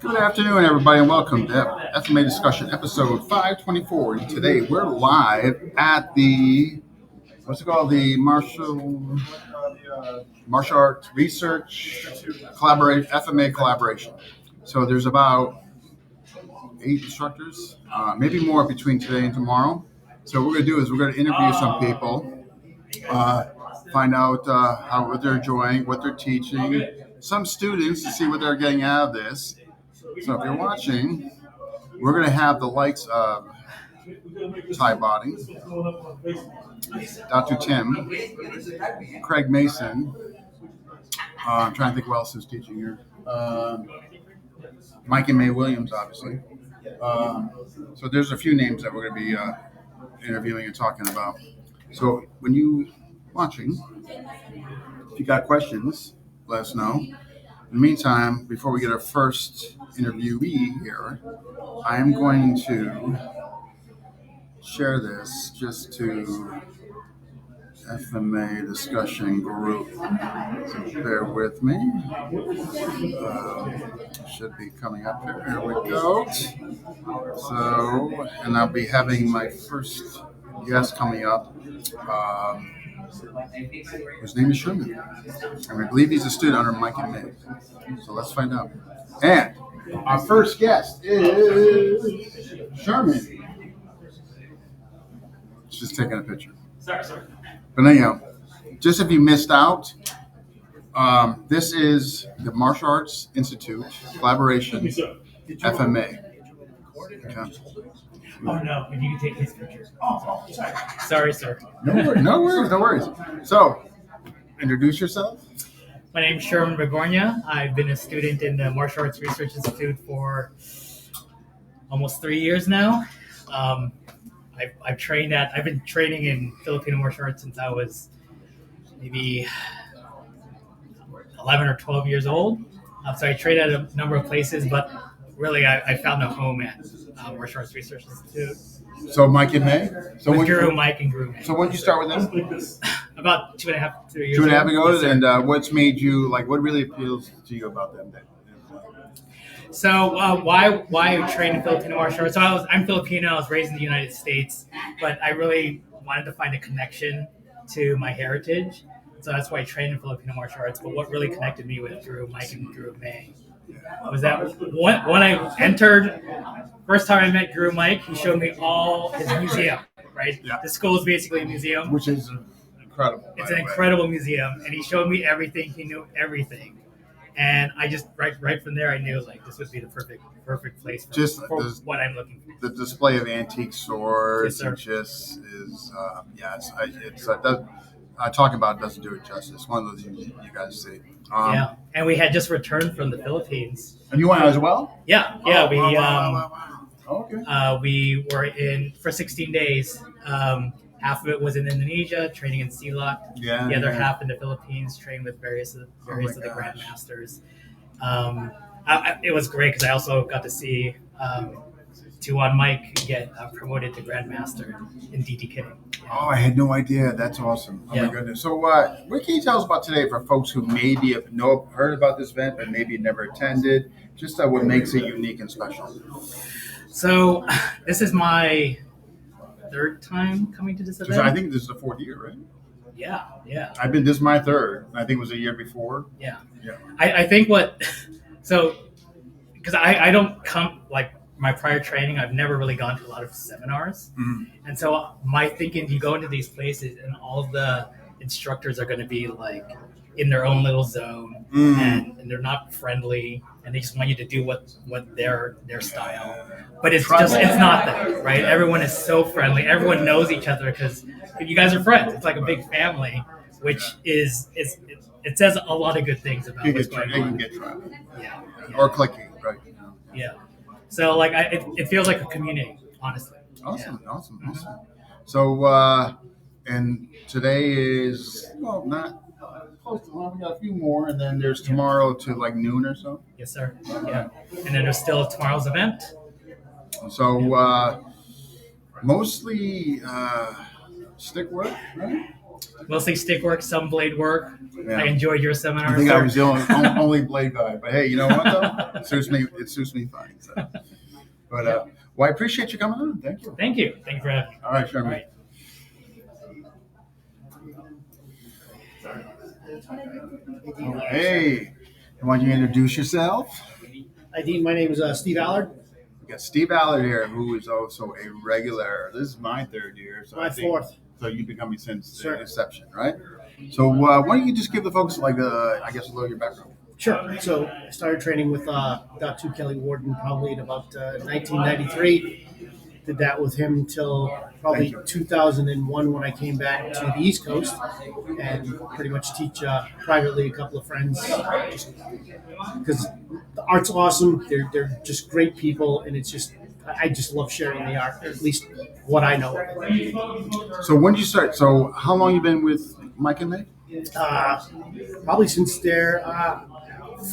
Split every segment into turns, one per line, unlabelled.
Good afternoon, everybody, and welcome to FMA Discussion, episode 524. Today, we're live at the what's it called, the Martial Arts Research Collaboration, FMA collaboration. So there's about 8 instructors, maybe more between today and tomorrow. So what we're going to do is we're going to interview some people, find out what they're enjoying, what they're teaching, some students to see what they're getting out of this. So if you're watching, we're going to have the likes of Ty Body, Dr. Tim, Craig Mason. I'm trying to think who else is teaching here. Mike and May Williams, obviously. So there's a few names that we're going to be interviewing and talking about. So when you watching, if you got questions, let us know. In the meantime, before we get our first interviewee here, I am going to share this just to FMA discussion group. So bear with me. Should be coming up here. Here we go. So, and I'll be having my first guest coming up. His name is Sherman, and I believe he's a student under Mike and May. So let's find out. And our first guest is Sherman. Just taking a picture.
Sorry.
But anyhow, just if you missed out, this is the Martial Arts Institute collaboration, FMA. Okay.
Oh no, if you can take his picture. Oh, sorry, sir.
No worries. So, introduce yourself.
My name's Sherman Begornia. I've been a student in the Martial Arts Research Institute for almost 3 years now. I've been training in Filipino martial arts since I was maybe 11 or 12 years old. So I trained at a number of places, but really I found a home at Martial Arts Research Institute.
So Mike and May? So
with Guru Mike and Guru May.
So when did you start with them?
About 2.5, 3 years
2.5 ago?
Yes,
and what's made you, what really appeals to you about them?
So why I trained in Filipino martial arts? So I'm Filipino. I was raised in the United States, but I really wanted to find a connection to my heritage. So that's why I trained in Filipino martial arts. But what really connected me with Guru Mike and Guru May was that when I entered, first time I met Guru Mike, he showed me all his museum. Right,
yeah.
The school is basically a museum,
which is incredible.
It's an incredible museum, and he showed me everything. He knew everything. And I just right from there I knew this would be the perfect place for what I'm looking for.
The display of antique swords just is talking about it doesn't do it justice. One of those you guys see.
Yeah, and we had just returned from the Philippines.
And you went as well?
Yeah.
Wow. Okay.
We were in for 16 days. Half of it was in Indonesia, training in Silat.
Yeah.
The other half in the Philippines, trained with various of the grandmasters. It was great because I also got to see Tuan Mike get promoted to grandmaster in DDK.
Oh, I had no idea. That's awesome. Oh, yeah. My goodness. So what can you tell us about today for folks who maybe have heard about this event but maybe never attended? Just what makes it unique and special.
So this is my third time coming to this event.
So I think this is the 4th year, right?
Yeah.
This is my third. I think it was a year before.
Yeah. I think because I don't come, my prior training, I've never really gone to a lot of seminars. Mm-hmm. And so my thinking, you go into these places and all of the instructors are going to be in their own little zone, and they're not friendly, and they just want you to do what their style. But it's not that, right? Everyone is so friendly. Everyone knows each other because you guys are friends. It's like a big family, which is it says a lot of good things about what's going on.
You can get tribal.
Yeah.
Or clicky, right?
Yeah. So it feels like a community, honestly.
Awesome. So and today is not. We got a few more, and then there's tomorrow to noon or so.
Yes, sir. Yeah, and then there's still tomorrow's event.
So mostly stick work, right?
Mostly stick work, some blade work.
Yeah.
I enjoyed your seminar.
I think
sir.
I was the only blade guy, but hey, you know what though? It suits me. It suits me fine. So. But well, I appreciate you coming on. Thank you.
Thank you. Thank you for having me.
All right, sure.
All right.
Hey, why don't you introduce yourself?
Hi, Dean. My name is Steve Allard.
We got Steve Allard here, who is also a regular. This is my third year, so
My
I think,
fourth.
So you've been coming since
Sure.
the inception, right? So why don't you just give the folks I guess a little of your background.
Sure. So I started training with Dr. Kelly Warden probably in about 1993. Did that with him until probably 2001 when I came back to the East Coast and pretty much teach privately a couple of friends because the art's awesome. They're just great people, and it's just I just love sharing the art, or at least what I know.
So when did you start? So how long you been with Mike and May?
Probably since their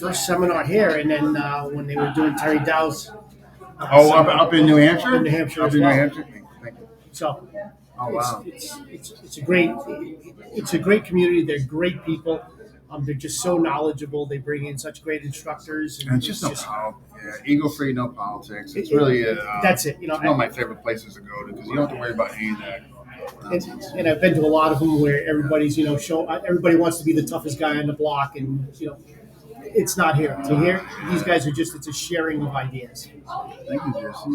first seminar here, and then when they were doing Terry Dow's.
Up in New Hampshire.
In New Hampshire
Up
as
in New
well.
Hampshire. Thank you.
So
Oh wow.
it's a great community. They're great people. They're just so knowledgeable. They bring in such great instructors.
And it's just no politics. Yeah, ego-free, no politics. It's really
that's it. You know,
it's one of my favorite places to go to because you don't have to worry about any of that nonsense.
and I've been to a lot of them where everybody's everybody wants to be the toughest guy on the block, and it's not here. To here, these guys are just it's a sharing of ideas.
Thank you, Jesse.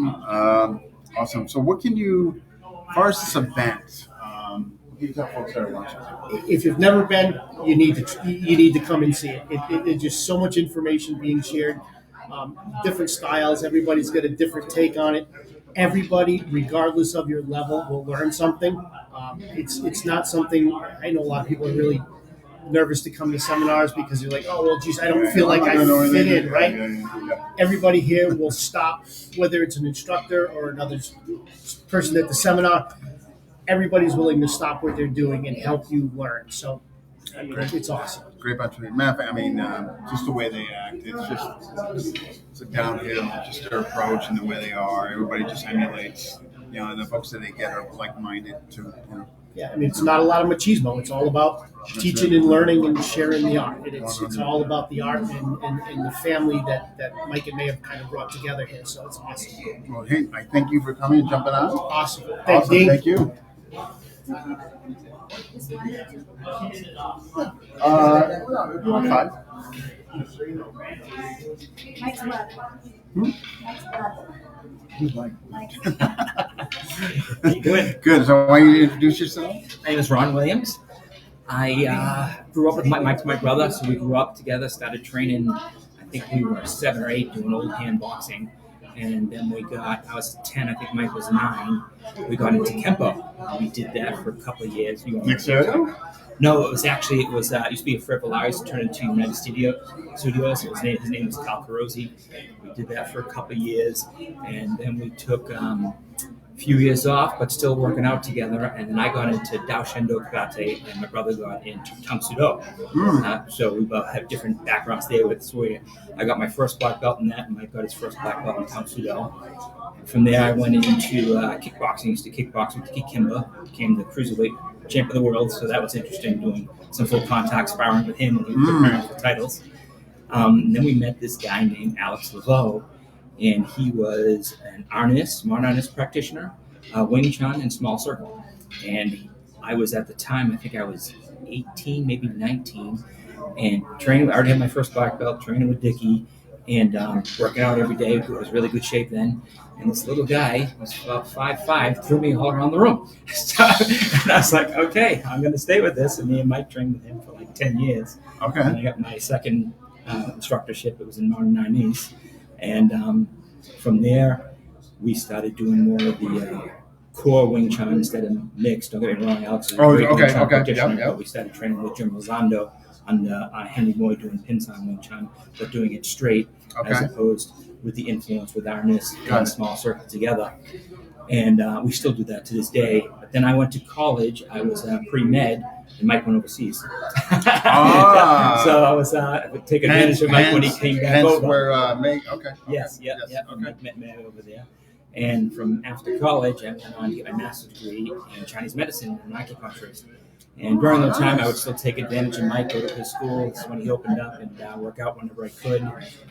Awesome. So, what can you, as far as this event, what can you tell folks that are watching?
If you've never been, you need to come and see it. It's just so much information being shared, different styles. Everybody's got a different take on it. Everybody, regardless of your level, will learn something. It's not something. I know a lot of people are really nervous to come to seminars because they're like, oh well, geez, I don't feel like I fit in, right?
Yeah.
Everybody here will stop, whether it's an instructor or another person at the seminar. Everybody's willing to stop what they're doing and help you learn. So, I mean, it's awesome.
Great bunch of people. Matter of fact, I mean, just the way they act, it's a downhill, just their approach and the way they are. Everybody just emulates, and the folks that they get are like-minded too.
Yeah, I mean, it's not a lot of machismo. It's all about teaching and learning and sharing the art. And it's all about the art and the family that Mike and May have kind of brought together here. So it's awesome.
Well, hey, I thank you for coming and jumping on.
Awesome.
Awesome.
Dean.
Thank you. If you want 5.
Mike's brother. Mike's brother.
Who's Mike?
Mike.
Good. So why don't you introduce yourself?
My name is Ron Williams. I grew up with Mike's my brother, so we grew up together, started training, I think we were 7 or 8 doing old hand boxing. And then I was 10, I think Mike was 9. We got into Kempo. We did that for a couple of years.
Nick Sergio?
No, it used to be a Fred Valaris, turned into United Studios. His name was Cal Carosi. We did that for a couple of years. And then we took a few years off, but still working out together. And then I got into Daoshendo Karate, and my brother got into Tang Sudo. So we both have different backgrounds there. I got my first black belt in that, and Mike got his first black belt in Tang Sudo. From there, I went into kickboxing. I used to kickbox with Kikimba, became the cruiserweight champ of the world. So that was interesting, doing some full contact sparring with him when he was preparing for titles. Then we met this guy named Alex Laveau, and he was an modern artist practitioner, Wing Chun and small circle. And I was at the time, I think I was 18, maybe 19, and training. I already had my first black belt, training with Dickie, and working out every day. It was really good shape then. And this little guy was about 5'5", threw me all around the room. And I was like, okay, I'm going to stay with this. And me and Mike trained with him for like 10 years.
Okay.
And I got my second instructorship. It was in modern Chinese. And from there, we started doing more of the core Wing Chun instead of mixed. Don't get me wrong, Alex is a great Wing Chun practitioner, but we started training with Jim Lozando on Henry Moy doing Pinsan Wing Chun, but doing it straight as opposed with the influence with Arnis and small circle together. And we still do that to this day. But then I went to college. I was pre-med, and Mike went overseas. So I was taking advantage of Mike when he came back over. Yes. Mike met me over there. And from after college, I went on to get my master's degree in Chinese medicine and acupuncturist. And during that time, I would still take advantage of Mike, go to his school. It's when he opened up and work out whenever I could.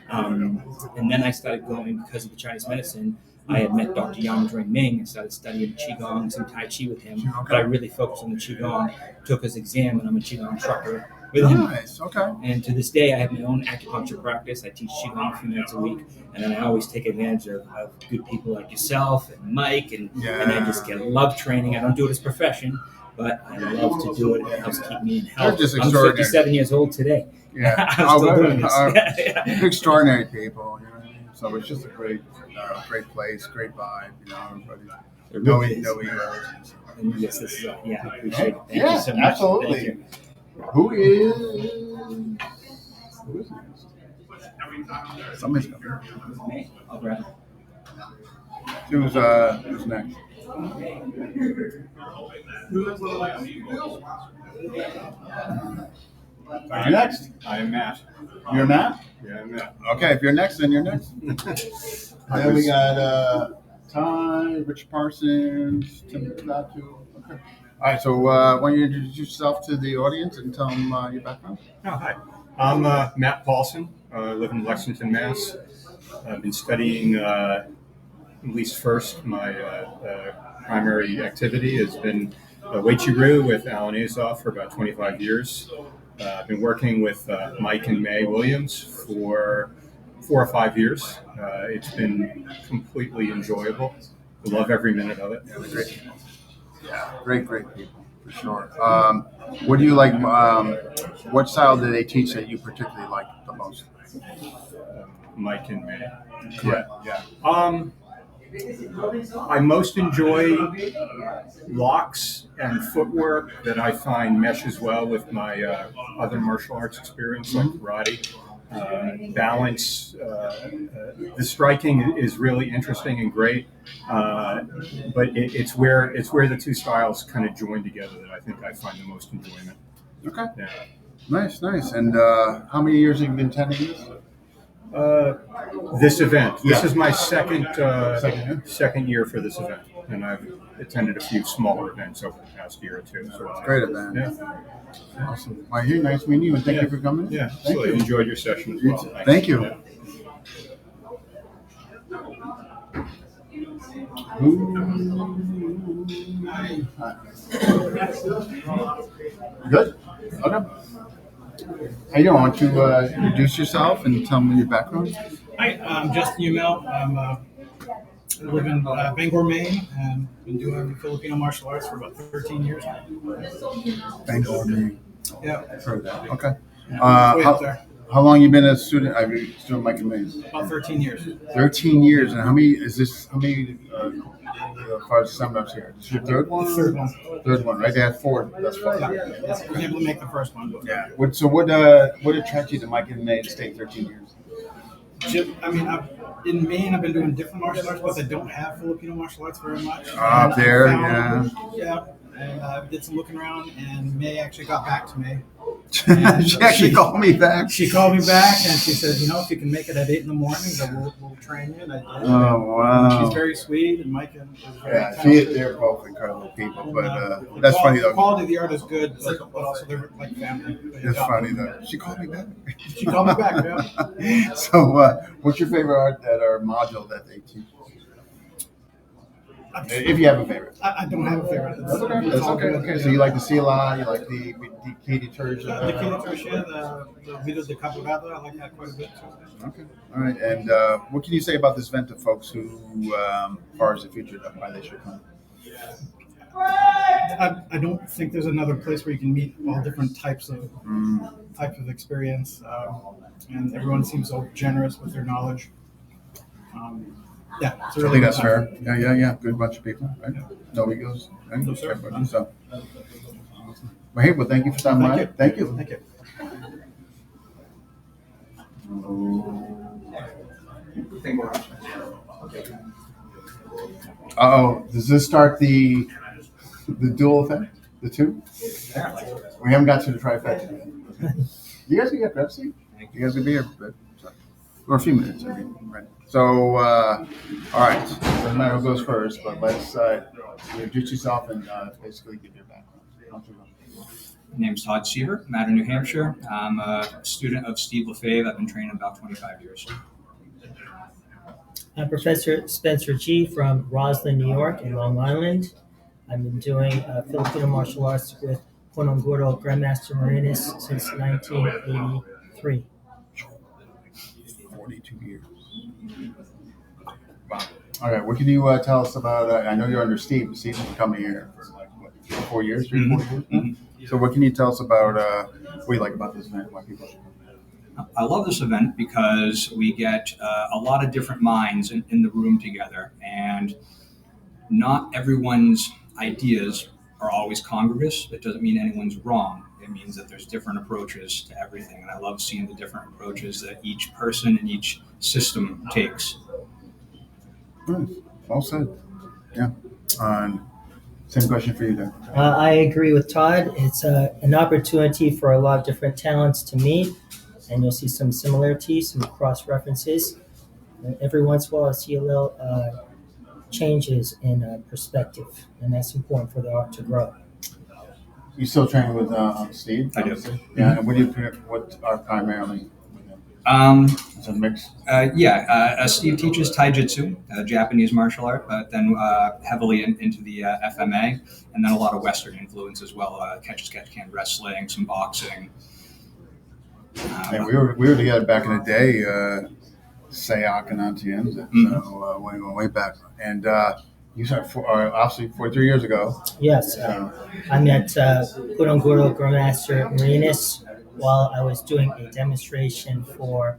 And then I started going because of the Chinese medicine. I had met Dr. Yang during Ming and started studying Qigong, some Tai Chi with him. But I really focused on the Qigong, took his exam, and I'm a Qigong instructor with him.
Nice. Okay.
And to this day, I have my own acupuncture practice. I teach Qigong a few minutes a week. And then I always take advantage of good people like yourself and Mike. And I just love training. I don't do it as a profession, but I love to do it. It helps keep me in health.
Just
I'm
extraordinary.
57 years old today.
Yeah.
I'm still doing this.
Extraordinary people. You know what I mean? So it's just a great place, great vibe. You know, everybody know egos.
And yes, this is I appreciate it. Thank
Yeah,
you so much.
absolutely.
Thank you.
Who is next? Somebody's coming.
Me. I'll grab it.
Who's next? Are you next?
I am Matt.
You're Matt?
Yeah, I'm Matt.
Okay, if you're next, then you're next. Then we got Ty, Richard Parsons, Tim Latu. Okay. All right, so why don't you introduce yourself to the audience and tell them your background?
Oh, hi. I'm Matt Paulson. I live in Lexington, Mass. I've been studying, at least first, my primary activity has been Wei Chi Ru with Alan Azoff for about 25 years. I've been working with Mike and May Williams for 4 or 5 years. It's been completely enjoyable. I love every minute of it.
Yeah, they're great people. Yeah, great people, for sure. What do you like? What style do they teach that you particularly like the most?
Mike and May.
Yeah.
I most enjoy locks and footwork that I find meshes well with my other martial arts experience, like karate. Balance, the striking is really interesting and great, but it's where the two styles kind of join together that I think I find the most enjoyment.
Okay.
Yeah.
Nice. And how many years have you been attending this?
This event. This
Yeah.
is my second year for this event, and I've attended a few smaller events over the past year or two. So
It's a great event.
Yeah.
Awesome. Well, hey, nice meeting you, and thank you for coming.
Yeah.
Thank
So I
you.
enjoyed your session as
You
well.
too. Thank you.
Yeah.
Good. Okay. How you doing? Why don't you introduce yourself and tell me your background?
Hi, I'm Justin Umel. I live in Bangor, Maine, and been doing Filipino martial arts for about 13 years now.
Bangor, Maine.
Yeah,
I've heard that. Okay.
way up there.
How long you been a student? I've been student Mike and Mays.
About 13 years.
13 years. And how many as far as seminars here? This is your third one?
The third one.
Third one, right? They had 4 thus far.
Yeah, I was able to make the first one. But
Yeah. What attracted you to Mike and May to stay 13 years?
I mean, in Maine, I've been doing different martial arts, but I don't have Filipino martial arts very much.
Up there,
And Yeah, and I did some looking around, and May actually got back to me.
She actually called me back.
She called me back, and she said, if you can make it at 8 in the morning, then we'll train you. And I did.
Oh, wow.
She's very sweet, and Mike is very
Yeah,
talented.
they're both incredible people. But
The
that's funny
The
though.
quality of the art is good, but also they're like family.
It's funny though. She called me back.
She called me back, yeah.
So, what's your favorite art that our module that they teach? If you have a favorite.
I don't have a favorite.
That's okay.
It's
That's
all
okay.
good.
Okay. So you like the Sila, you like the Katie Turge.
The Kili Tertia, the Vida de Capoeira, I like that quite a bit too.
Okay. All right. And what can you say about this event to folks who, as far as the future, why they should come?
I don't think there's another place where you can meet all different types of experience, and everyone seems so generous with their knowledge. Yeah, it's a
I
really
think
good
that's
time.
fair. Yeah. Good bunch of people, right? No egos, right?
No, sir.
Everybody, so. Well, hey, thank you for stopping by. Thank you.
Thank you.
Does this start the dual effect? The two? We haven't got to the trifecta yet. You guys can get Pepsi? You guys can be here for a few minutes. I mean, right. So, all right. Doesn't matter who goes first, but let's introduce yourself and basically give your background.
My name's Todd Seaver. I'm out of New Hampshire. I'm a student of Steve Lefebvre. I've been training about 25 years.
I'm Professor Spencer G. from Roslyn, New York, in Long Island. I've been doing Filipino martial arts with Punong Grandmaster Marinas since 1983.
42 years. Wow. All right, what can you tell us about? I know you're under Steve. Steve's been coming here for like what, 4 years, 3 4 years.
Mm-hmm.
So, what can you tell us about what you like about this event? Why people should come?
I love this event because we get a lot of different minds in the room together, and not everyone's ideas are always congruous. It doesn't mean anyone's wrong. It means that there's different approaches to everything, and I love seeing the different approaches that each person and each system takes.
Nice. Well said. Yeah. Same question for you, then.
I agree with Todd. It's an opportunity for a lot of different talents to meet, and you'll see some similarities, some cross references. Every once in a while, I see a little changes in perspective, and that's important for the art to grow.
You still training with Steve?
I do.
Yeah. And what are primarily with him? It's a mix.
Steve teaches Taijutsu, Japanese martial art, but then heavily into the FMA, and then a lot of Western influence as well, catch-as-catch-can wrestling, some boxing.
And we were together back in the day, Sayak and Antienza, so way back. And you said obviously 43 years ago.
Yes, I met Punong Grandmaster Marinas while I was doing a demonstration for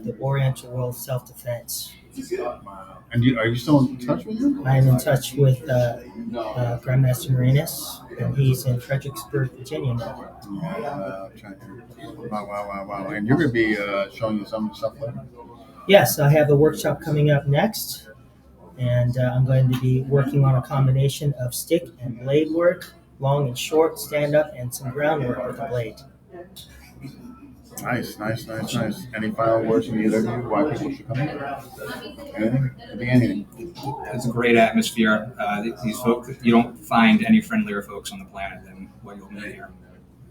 the Oriental World Self-Defense.
Wow. And are you still in touch with him?
I'm in touch with Grandmaster Marinas, and he's in Fredericksburg, Virginia now.
Wow. And you're going to be showing you some stuff later?
Yes, I have a workshop coming up next, and I'm going to be working on a combination of stick and blade work, long and short, stand-up, and some groundwork with the blade.
Nice. Any final words from either of you? Why people should come here? Anything? Could be anything.
It's a great atmosphere. These folks, you don't find any friendlier folks on the planet than what you'll meet here.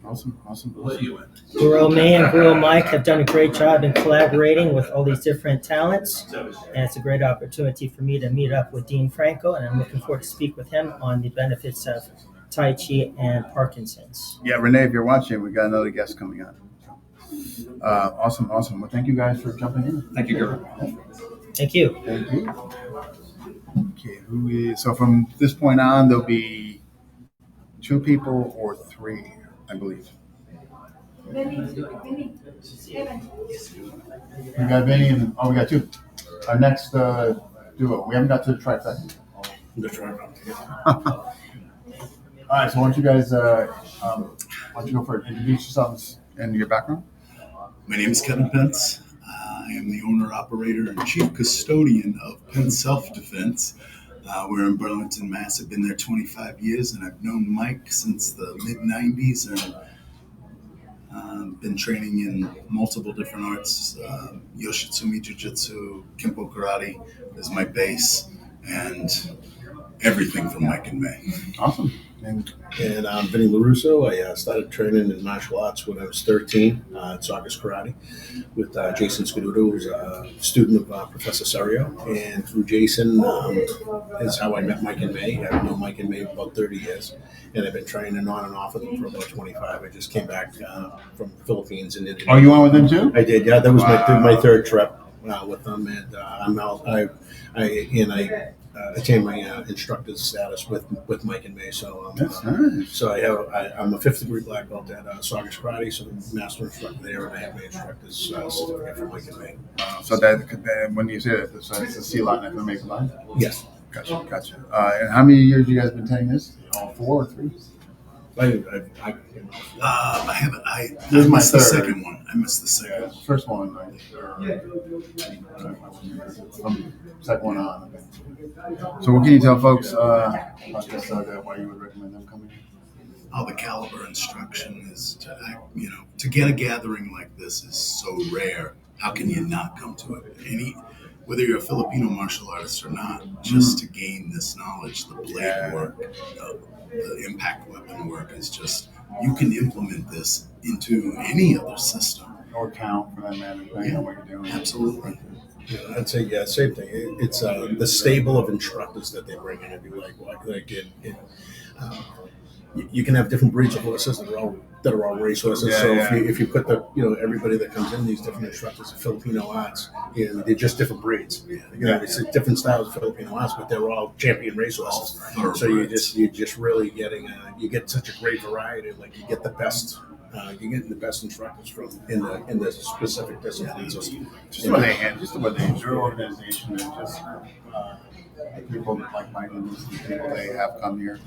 Awesome.
Guru May and Guru Mike have done a great job in collaborating with all these different talents, and it's a great opportunity for me to meet up with Dean Franco, and I'm looking forward to speak with him on the benefits of Tai Chi and Parkinson's.
Yeah, Renee, if you're watching, we got another guest coming on. Awesome. Well, thank you guys for jumping in.
Thank you, Guru.
Thank you.
Thank you. Okay, so from this point on, there'll be 2 people or 3, I believe.
Benny.
We got Vinny and we got 2. Our next duo. We haven't got to the trifecta. All right, so why don't you guys go for it? Introduce yourselves and your background.
My name is Kevin Pence. I am the owner, operator, and chief custodian of Pence Self-Defense. We're in Burlington, Mass. I've been there 25 years, and I've known Mike since the mid-'90s, and been training in multiple different arts. Yoshitsumi Jiu-Jitsu, Kempo Karate is my base, and everything from Mike and May.
Awesome.
And I'm Vinny LaRusso. I started training in martial arts when I was 13 at Saugus Karate with Jason Scaduto, who's a student of Professor Serio. And through Jason is how I met Mike and May. I've known Mike and May for about 30 years. And I've been training on and off with them for about 25. I just came back from the Philippines and Indonesia.
Oh, you went with them too?
I did, yeah. That was my third trip with them. And I'm now, I attained my instructor's status with Mike and May. So
that's nice.
So I'm a 5th degree black belt at Saugus Karate, so I'm a master instructor there, and I have my instructor's certificate from Mike and May.
So that when you say that, it's a C-line FMA combined?
Yes.
Gotcha. And how many years you guys been taking this? All 4 or 3?
I haven't. This is my third. The second one. I missed the second.
First one, right? From second one on. Okay. So, what can you tell folks about this? Why you would recommend them coming?
Oh, the caliber instruction is to get a gathering like this is so rare. How can you not come to it? whether you're a Filipino martial artist or not, just to gain this knowledge, the blade work, the impact weapon work is just, you can implement this into any other system.
Or count for that matter, depending on what you're doing.
Absolutely.
Yeah, I'd say same thing. It's the stable of instructors that they bring in. It'd be you can have different breeds of horses that are all racehorses.
Yeah,
so
yeah.
if you put everybody that comes in, these different instructors of Filipino arts, they're just different breeds. It's different styles of Filipino arts, but they're all champion racehorses. So you're just really getting you get such a great variety. Like you get the best. You're getting the best instructors from in the specific disciplines.
Just what they have, just what they your organization and just people like minded people they have come here.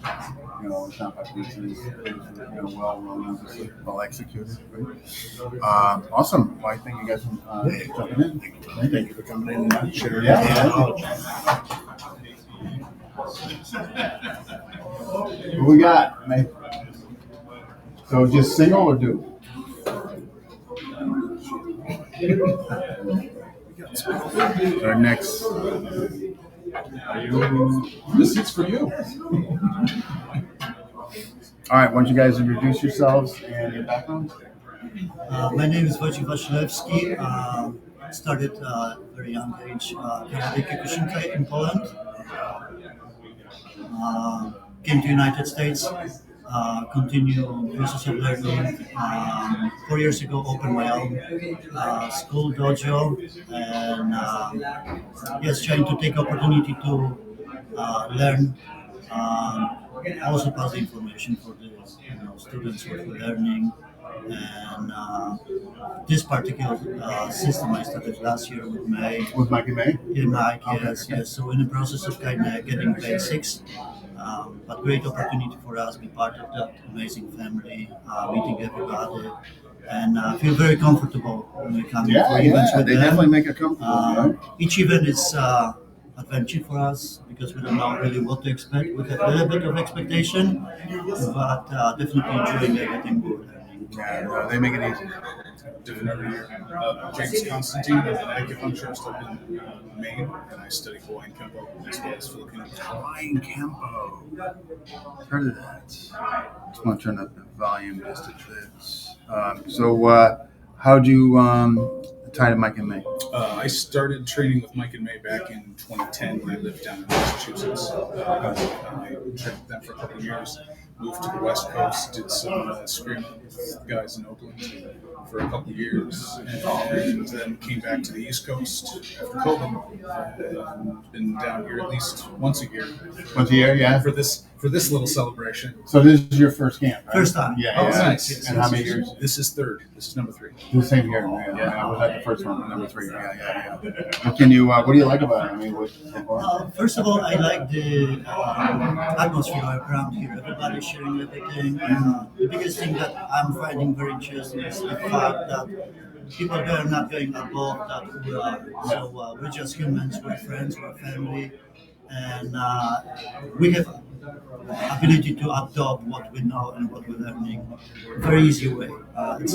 It's not like this is well run, well executed. Right? Awesome. Well, I thank you guys for jumping in.
Thank you for coming in and sharing
Yeah.
knowledge.
What we got, mate? So just single or do? Our next.
This seat's for you.
All right, why don't you guys introduce yourselves and your backgrounds?
My name is Wojciech Wasilewski. Started at a very young age karate Kyokushinkai in Poland. Came to United States. Continue process of learning. 4 years ago, opened my own school dojo, and yes, trying to take opportunity to learn. Also pass the information for the students what we're learning. And this particular system I started last year with May.
With Mike and May?
Yeah, Mike,
Okay.
yes. So in the process of kind of getting basics, but great opportunity for us to be part of that amazing family, meeting everybody, and feel very comfortable when we come to events with
they
them.
definitely make it comfortable.
Each event is adventure for us because we don't know really what to expect. We have a little bit of expectation, but definitely enjoying everything we're learning.
Yeah, they make it easy.
Different every year. James Constantine, I'm an acupuncturist up in Maine, and I study Hawaiian Kempo as well as Filipino.
Hawaiian Kempo. Heard of that. Just want to turn up the volume just a bit. So, how'd you tie to Mike and May?
I started training with Mike and May back in 2010 when I lived down in Massachusetts. I trained with them for a couple of years. Moved to the West Coast, did some scrim with guys in Oakland for a couple of years, and then came back to the East Coast after COVID. And been down here at least once a year.
Once a year, yeah.
For this little celebration.
So this is your first camp, right?
First time.
Yeah.
Oh,
yeah.
nice.
And how many years?
This is third. This is number 3.
The same year. Yeah. I was at the first one, number 3. Yeah. Well, can you? What do you like about it? I mean,
First of all, I like the atmosphere around here. Everybody's sharing everything. The biggest thing that I'm finding very interesting is the fact that people there are not going above that we are. So we're just humans, we're friends, we're family, and we have ability to adopt what we know and what we're learning. Very easy way.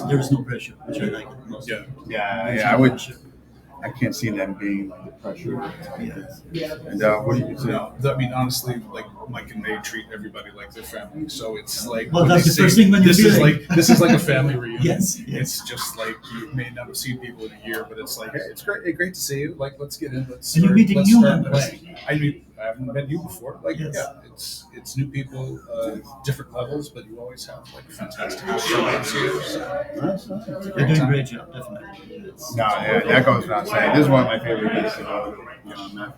There is no pressure, which I like the most.
Yeah. I would. I can't see them being like the pressure. And what do you say?
No, I mean, honestly, like Mike and May treat everybody like their family. So it's like,
well,
when
that's
they
the first thing when you
this
feel
is
it.
like this is like a family reunion.
Yes.
It's just like you may not have seen people in a year, but it's like, hey, it's great to see you. Like, let's get in. Let's
And you're
start,
meeting
let's
new
start
members.
playing. I haven't met you before. Like,
Yes.
yeah, it's new people, different levels, but you always have like fantastic experience here. So.
You're doing a great job, definitely.
No, yeah, that goes without saying. This is one of my favorite days to go. Not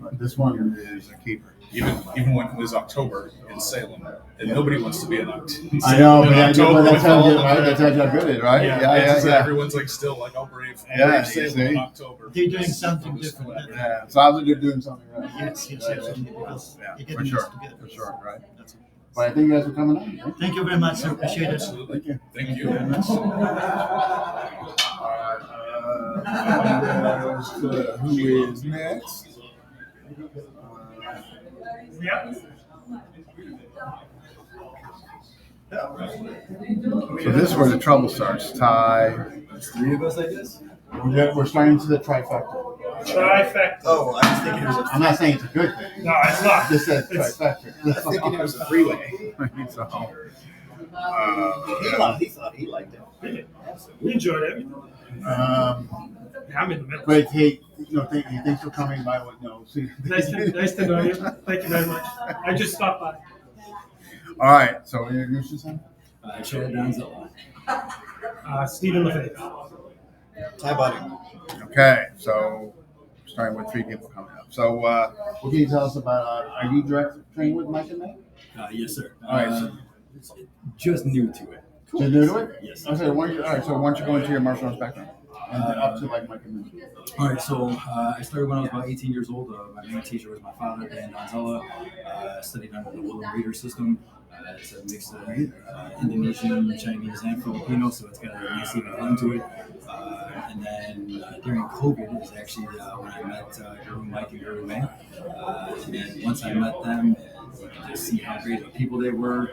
but this one is a keeper.
Even when it was October in Salem, and nobody wants to be in October.
I know, but
that's
that's how good it is, right?
Yeah. Everyone's like still like, I'll brave Salem in October.
They're doing something different.
Yeah, it sounds like you're doing something right.
Yes, absolutely. Because
Yeah,
you
for
get
sure,
used to it.
for sure, right?
That's it.
But I think you guys are coming on.
Thank you very much, sir. Appreciate it.
Absolutely.
Thank you.
Thank you.
very much.
Who is next? So this is where the trouble starts. Ty,
There's three of us, I guess.
We're starting to the trifecta.
Trifecta.
Oh, I was thinking it was a.
I'm not saying it's a good thing.
No, it's not.
This says
It's-
trifecta.
I was thinking it was a three-way.
So,
He thought he liked it.
We enjoyed it. I'm in the middle.
but hey, thanks for coming by.
Nice to know you. Thank you very much. I just stopped by.
All right, so introduce yourself.
Chad Donzella.
Stephen LaFave.
Ty Body.
Okay, so starting with three people coming up. So, what can you tell us about? Are you direct training with Mike and May?
Yes, sir.
All right, so
Just new to it.
you're new to it?
Yes.
Okay, all right, so why don't you go into your martial arts background and then up to like Mike and May?
All right, so I started when I was about 18 years old. My main teacher was my father, Dan Donzella. Studied under the Willem Reader system. It's a mix of Indonesian, Chinese, and Filipino, so it's got a nice even blend to it. And then during COVID is actually when I met Guru Mike and Guru May. And once I met them, you could just see how great of people they were.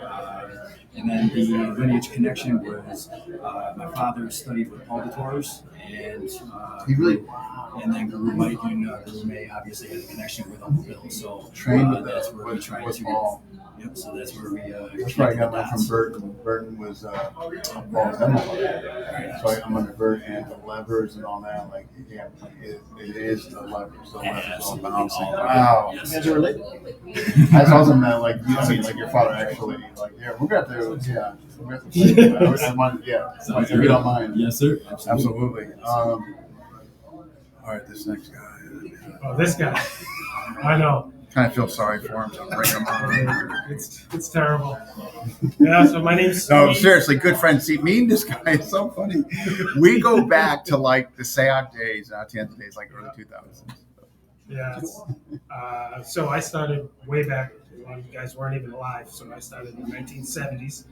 And then the lineage connection was my father studied with Paul de Torres, and and then Guru Mike and Guru May obviously had a connection with Uncle Bill. So
Trained with
that's where we tried to.
Paul.
Yep. So that's where we.
That's where I got mine from Burton. Burton was Paul's demo. So I'm under Burton and the levers and all that. Like, yeah, it is the levers. The levers all bouncing. Wow.
Yes.
You guys are related?
That's awesome, man. Like, like your father actually. Like, yeah, we're gonna have to. Yeah, we're gonna have to play. I want, yeah. Like, if you don't mind.
Yes, sir.
Absolutely. All right, this next guy.
Oh, this guy. I know.
Kind of feel sorry for him. So bring him on.
It's terrible. Yeah, so my name's
No, seriously, good friend. See, me and this guy is so funny. We go back to like the SEAC days, Tianzi days, like early 2000s.
Yeah. So I started way back when you guys weren't even alive. So I started in the 1970s.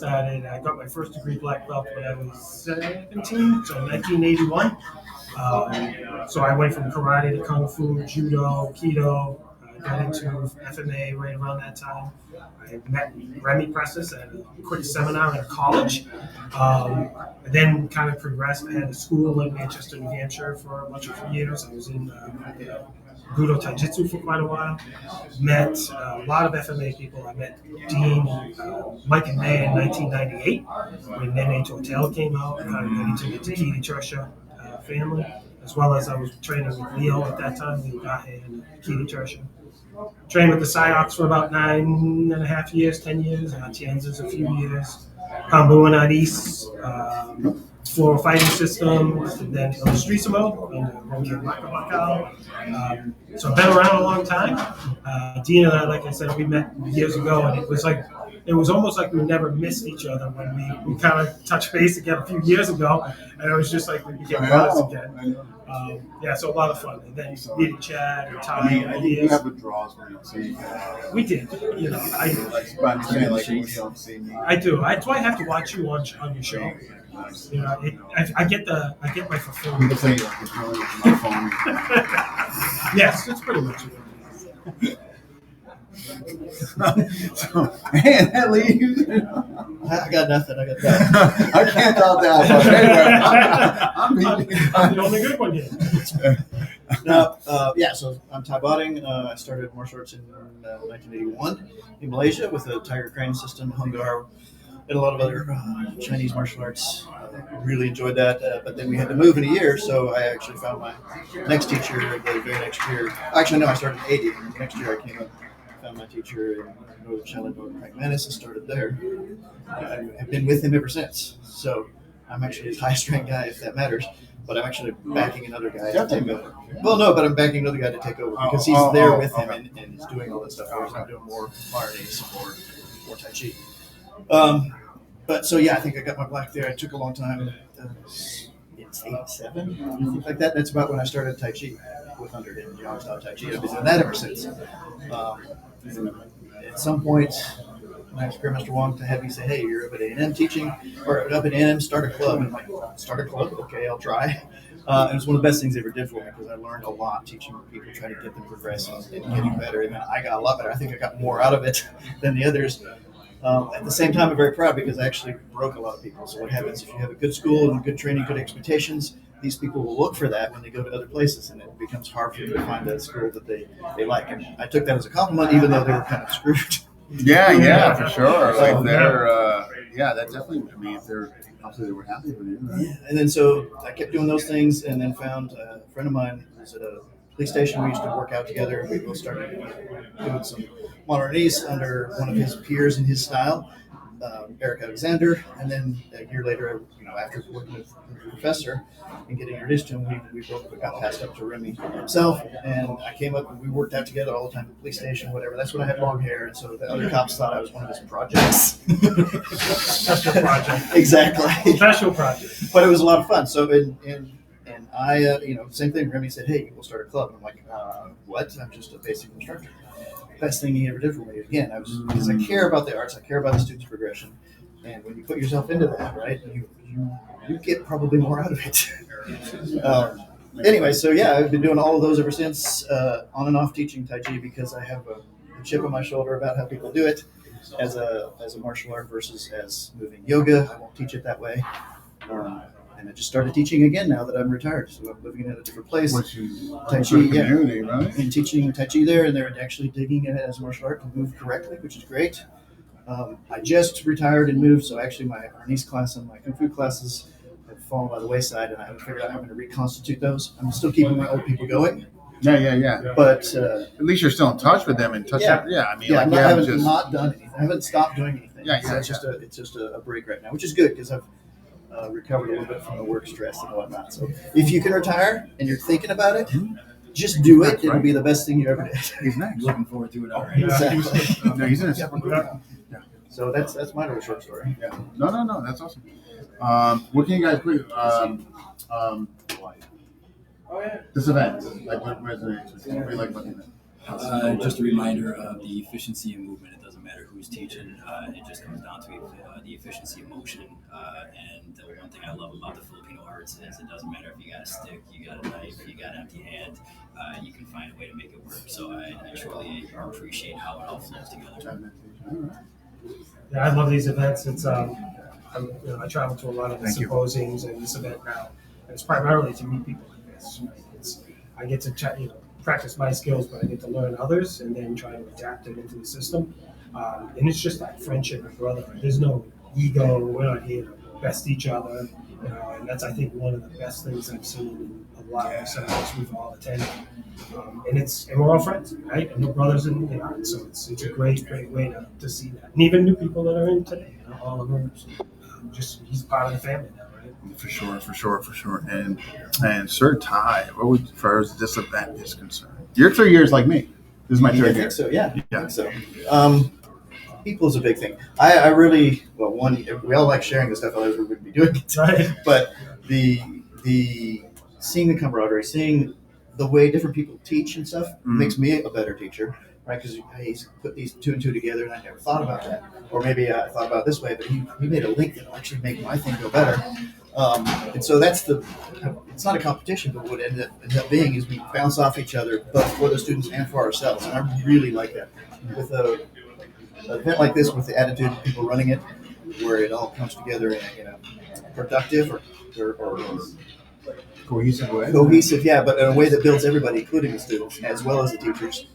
I got my first degree black belt when I was 17, so 1981. So I went from karate to kung fu, judo, keto. Got into FMA right around that time. I met Remy Presses at a quick seminar at college. I then kind of progressed. I had a school in Manchester, New Hampshire for a bunch of years. I was in Budo Taijutsu for quite a while. Met a lot of FMA people. I met Dean, Mike and May in 1998 when Nene Hotel came out. Kind of got into the Takiti Trisha family, as well as I was training with Leo at that time, Leo Gahe and Takiti Trisha. Trained with the Psyops for about 9.5 years, 10 years, Tianzas a few years, Kambu and Adis, floor fighting systems, and then Illustrissimo, and Roger Macabacao. So I've been around a long time. Dean and I, like I said, we met years ago, and it was almost like we never missed each other when we kind of touched base again a few years ago, and it was just like we became brothers again. Yeah, so a lot of fun. And then meeting Chad and Tommy.
I think you have the draws where you see.
We did. You know,
I'm saying, like, when you don't see me.
I do. That's why I have to watch you on your show. You know, I get my fulfillment.
You can say like it's really my phone.
Yes, it's pretty much it.
So, man, that leaves.
I got nothing.
I can't doubt that. But anyway,
I'm the only good one here.
Yeah, so I'm Ty Botting. I started martial arts in 1981 in Malaysia with a Tiger Crane system, Hungar, and a lot of other Chinese martial arts. Really enjoyed that, but then we had to move in a year, so I actually found my next teacher the very next year. Actually, no, I started in 80. The next year I came up, found my teacher in Northern China, Northern Pragmatis, and started there. I've been with him ever since. So I'm actually his highest ranked guy, if that matters. But I'm actually backing another guy to take over. Well, no, but I'm backing another guy to take over because he's there with him and he's doing all this stuff. Whereas I'm doing more Marties or more Tai Chi. But so yeah, I think I got my black there. It took a long time. It's 87, something like that. That's about when I started Tai Chi with under him, Yang Style Tai Chi. I've been doing that ever since. At some point, when I asked Grandmaster Wong to have me say, "Hey, you're up at A&M teaching, or up at A&M, start a club." And I'm like, "Start a club? Okay, I'll try." It was one of the best things they ever did for me because I learned a lot teaching people, trying to get them progressing and getting better. And I got a lot better. I think I got more out of it than the others. At the same time, I'm very proud because I actually broke a lot of people. So what happens if you have a good school and good training, good expectations? These people will look for that when they go to other places, and it becomes hard for them to find a school that they like. And I took that as a compliment, even though they were kind of screwed.
Yeah, for sure. Like they're, that definitely. I mean, if they're obviously they were happy with you. Right?
Yeah, and then so I kept doing those things, and then found a friend of mine was at a police station. We used to work out together, and we both started doing some modernities under one of his peers in his style, Eric Alexander. And then a year later, after working with the professor and getting introduced to him, we both got passed up to Remy himself. And I came up and we worked out together all the time at the police station, whatever. That's when I had long hair, and so the other cops thought I was one of his projects.
Special project.
Exactly.
Special project.
But it was a lot of fun. So and I, same thing. Remy said, "Hey, we'll start a club." And I'm like, "What? I'm just a basic instructor." Best thing he ever did for me. Again, because I care about the arts. I care about the student's progression. And when you put yourself into that, right, you get probably more out of it. Anyway, so yeah, I've been doing all of those ever since, on and off teaching Tai Chi because I have a chip on my shoulder about how people do it as a martial art versus as moving yoga. I won't teach it that way. And I just started teaching again now that I'm retired. So I'm living in a different place.
Which is
Tai Chi,
community, right?
And teaching Tai Chi there, and they're actually digging it as a martial art to move correctly, which is great. I just retired and moved, so actually my Arnis class and my Kung Fu classes have fallen by the wayside, and I haven't figured out how I'm going to reconstitute those. I'm still keeping my old people going.
Yeah.
But
at least you're still in touch with them and touch.
Yeah.
I mean,
I
like
haven't not done anything. I haven't stopped doing anything.
Yeah.
It's just a break right now, which is good because I've recovered a little bit from the work stress and whatnot. So if you can retire and you're thinking about it, just do it. It'll be the best thing you ever did.
He's next.
Looking forward to it already.
Exactly.
No, he's in a separate group. Yeah.
So that's my little short story.
Yeah. No. That's awesome. What can you guys do? This event, like what resonates with you? What do you like about it?
Just a reminder of the efficiency of movement. It doesn't matter who's teaching. It just comes down to the efficiency of motion. And the one thing I love about the Filipino arts is it doesn't matter if you got a stick, you got a knife, you got an empty hand. You can find a way to make it work. So I truly appreciate how it all flows together.
Yeah, I love these events. It's I travel to a lot of the symposiums and this event now. And it's primarily to meet people like this. I get to practice my skills, but I get to learn others and then try to adapt it into the system. And it's just like friendship and brotherhood. There's no ego. We're not here to best each other. And that's, I think, one of the best things I've seen in a lot of the seminars we've all attended. And we're all friends, right? And we're brothers in the art. So it's a great way to see that. And even new people that are in today, all of them, he's part of the family now, right?
For sure. And Sir Ty, what would, as far as this event is concerned? You're 3 years like me. This is my third year.
I think so, yeah. I think so. People is a big thing. I really, we all like sharing this stuff, otherwise we wouldn't be doing it.
Right.
But the seeing the camaraderie, seeing the way different people teach and stuff makes me a better teacher, right? Because he's put these two and two together, and I never thought about that. Or maybe I thought about it this way, but he made a link that will actually make my thing go better. And so it's not a competition, but what it ends up being is we bounce off each other, both for the students and for ourselves. And I really like that. With an event like this, with the attitude of people running it, where it all comes together in a productive or
cohesive way.
But in a way that builds everybody, including the students, as well as the teachers.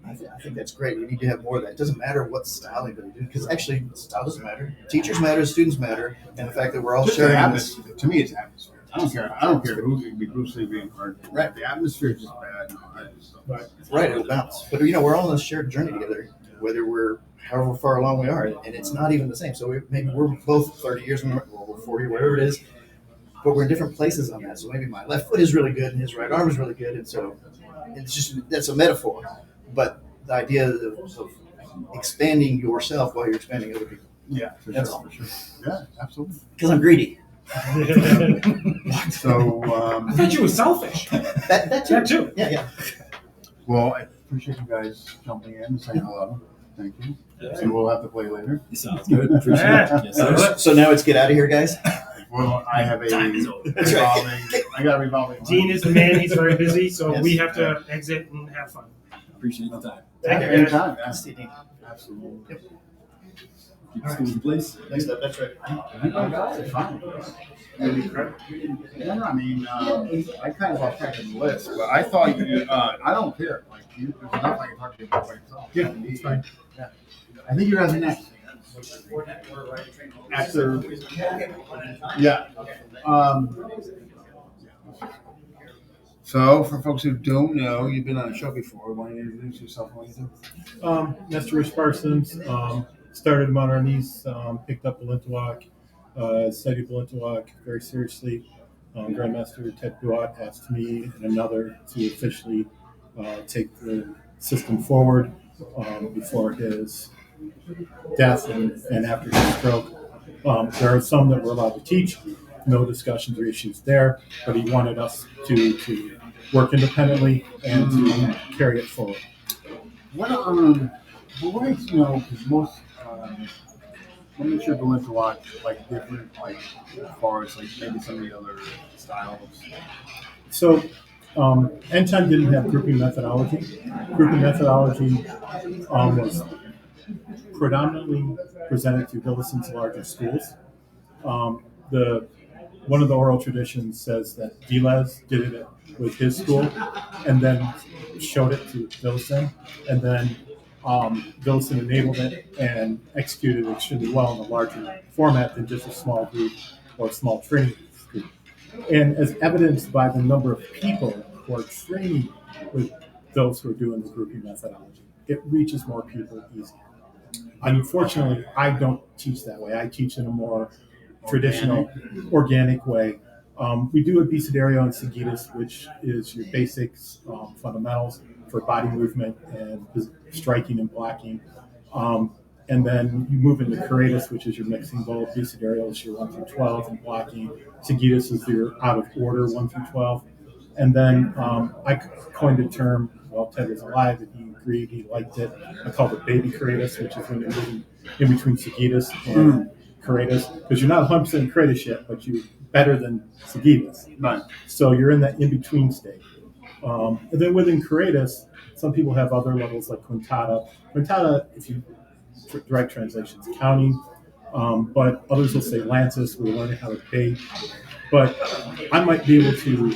I think that's great. We need to have more of that. It doesn't matter what style anybody do, because actually style doesn't matter. Teachers matter, students matter, and the fact that we're all sharing this.
To me, it's atmosphere. I don't care who can be Bruce Lee being hard.
Right.
The atmosphere is just bad.
Right, it'll bounce. But we're all on a shared journey together, whether we're however far along we are, and it's not even the same. So maybe we're both 30 years, or we're 40, whatever it is, but we're in different places on that. So maybe my left foot is really good and his right arm is really good, and so it's just, that's a metaphor. But the idea of expanding yourself while you're expanding other people.
Yeah,
that's
all. For sure. Yeah, absolutely.
Because I'm greedy.
So
I thought you were selfish.
That too. Yeah.
Well, I appreciate you guys jumping in and saying hello. Thank you.
Yeah.
And we'll have to play later.
Sounds good. Appreciate it. Yes, sir.
So now it's get out of here, guys.
Well, I have a revolving. I got a revolving.
Dean is the man. He's very busy, so we have to exit and have fun.
Appreciate the time.
Thank you,
Anytime.
Absolutely.
Absolutely.
Excuse me, please.
Next up, that's right.
It's fine. Yeah, no, I mean, I kind of lost track of the list, but I thought you. I don't care. Like, there's enough I can talk to you about by yourself.
Yeah, it's fine.
Yeah. I think you guys are next. After. Yeah. So, for folks who don't know, you've been on a show before. Why don't you introduce yourself and what you do?
Master Rich Parsons, started Modern East, picked up Balintawak, studied Balintawak very seriously. Grandmaster Ted Buat asked me and another to officially take the system forward before his death and after his stroke. There are some that we're allowed to teach, no discussions or issues there, but he wanted us to work independently and to carry it forward.
What makes because most what makes your balloon to watch like different, like as far as like maybe some of the other styles?
So, N-Time didn't have grouping methodology. Grouping methodology was predominantly presented to Villison's larger schools. One of the oral traditions says that Delez did it with his school and then showed it to Villison, and then Villison enabled it and executed it extremely well in a larger format than just a small group or a small training group. And as evidenced by the number of people who are training with those who are doing the grouping methodology, it reaches more people easier. Unfortunately, I don't teach that way. I teach in a more traditional, organic way. We do Abecedario and Seguidas, which is your basics, fundamentals for body movement and striking and blocking. And then you move into Curatus, which is your mixing bowl. Abecedario is your 1 through 12 and blocking. Seguidas is your out of order 1 through 12. And then I coined a term while Ted was alive, and he agreed, he liked it. I called it baby Curatus, which is when you're moving in between Seguidas and Curatus, because you're not 100% Curatus yet, but you're better than Seguidas.
Right.
So you're in that in-between state. And then within Curatus, some people have other levels like Quintata. Quintata, if you direct translations, counting, but others will say Lances, we're learning how to bait. But I might be able to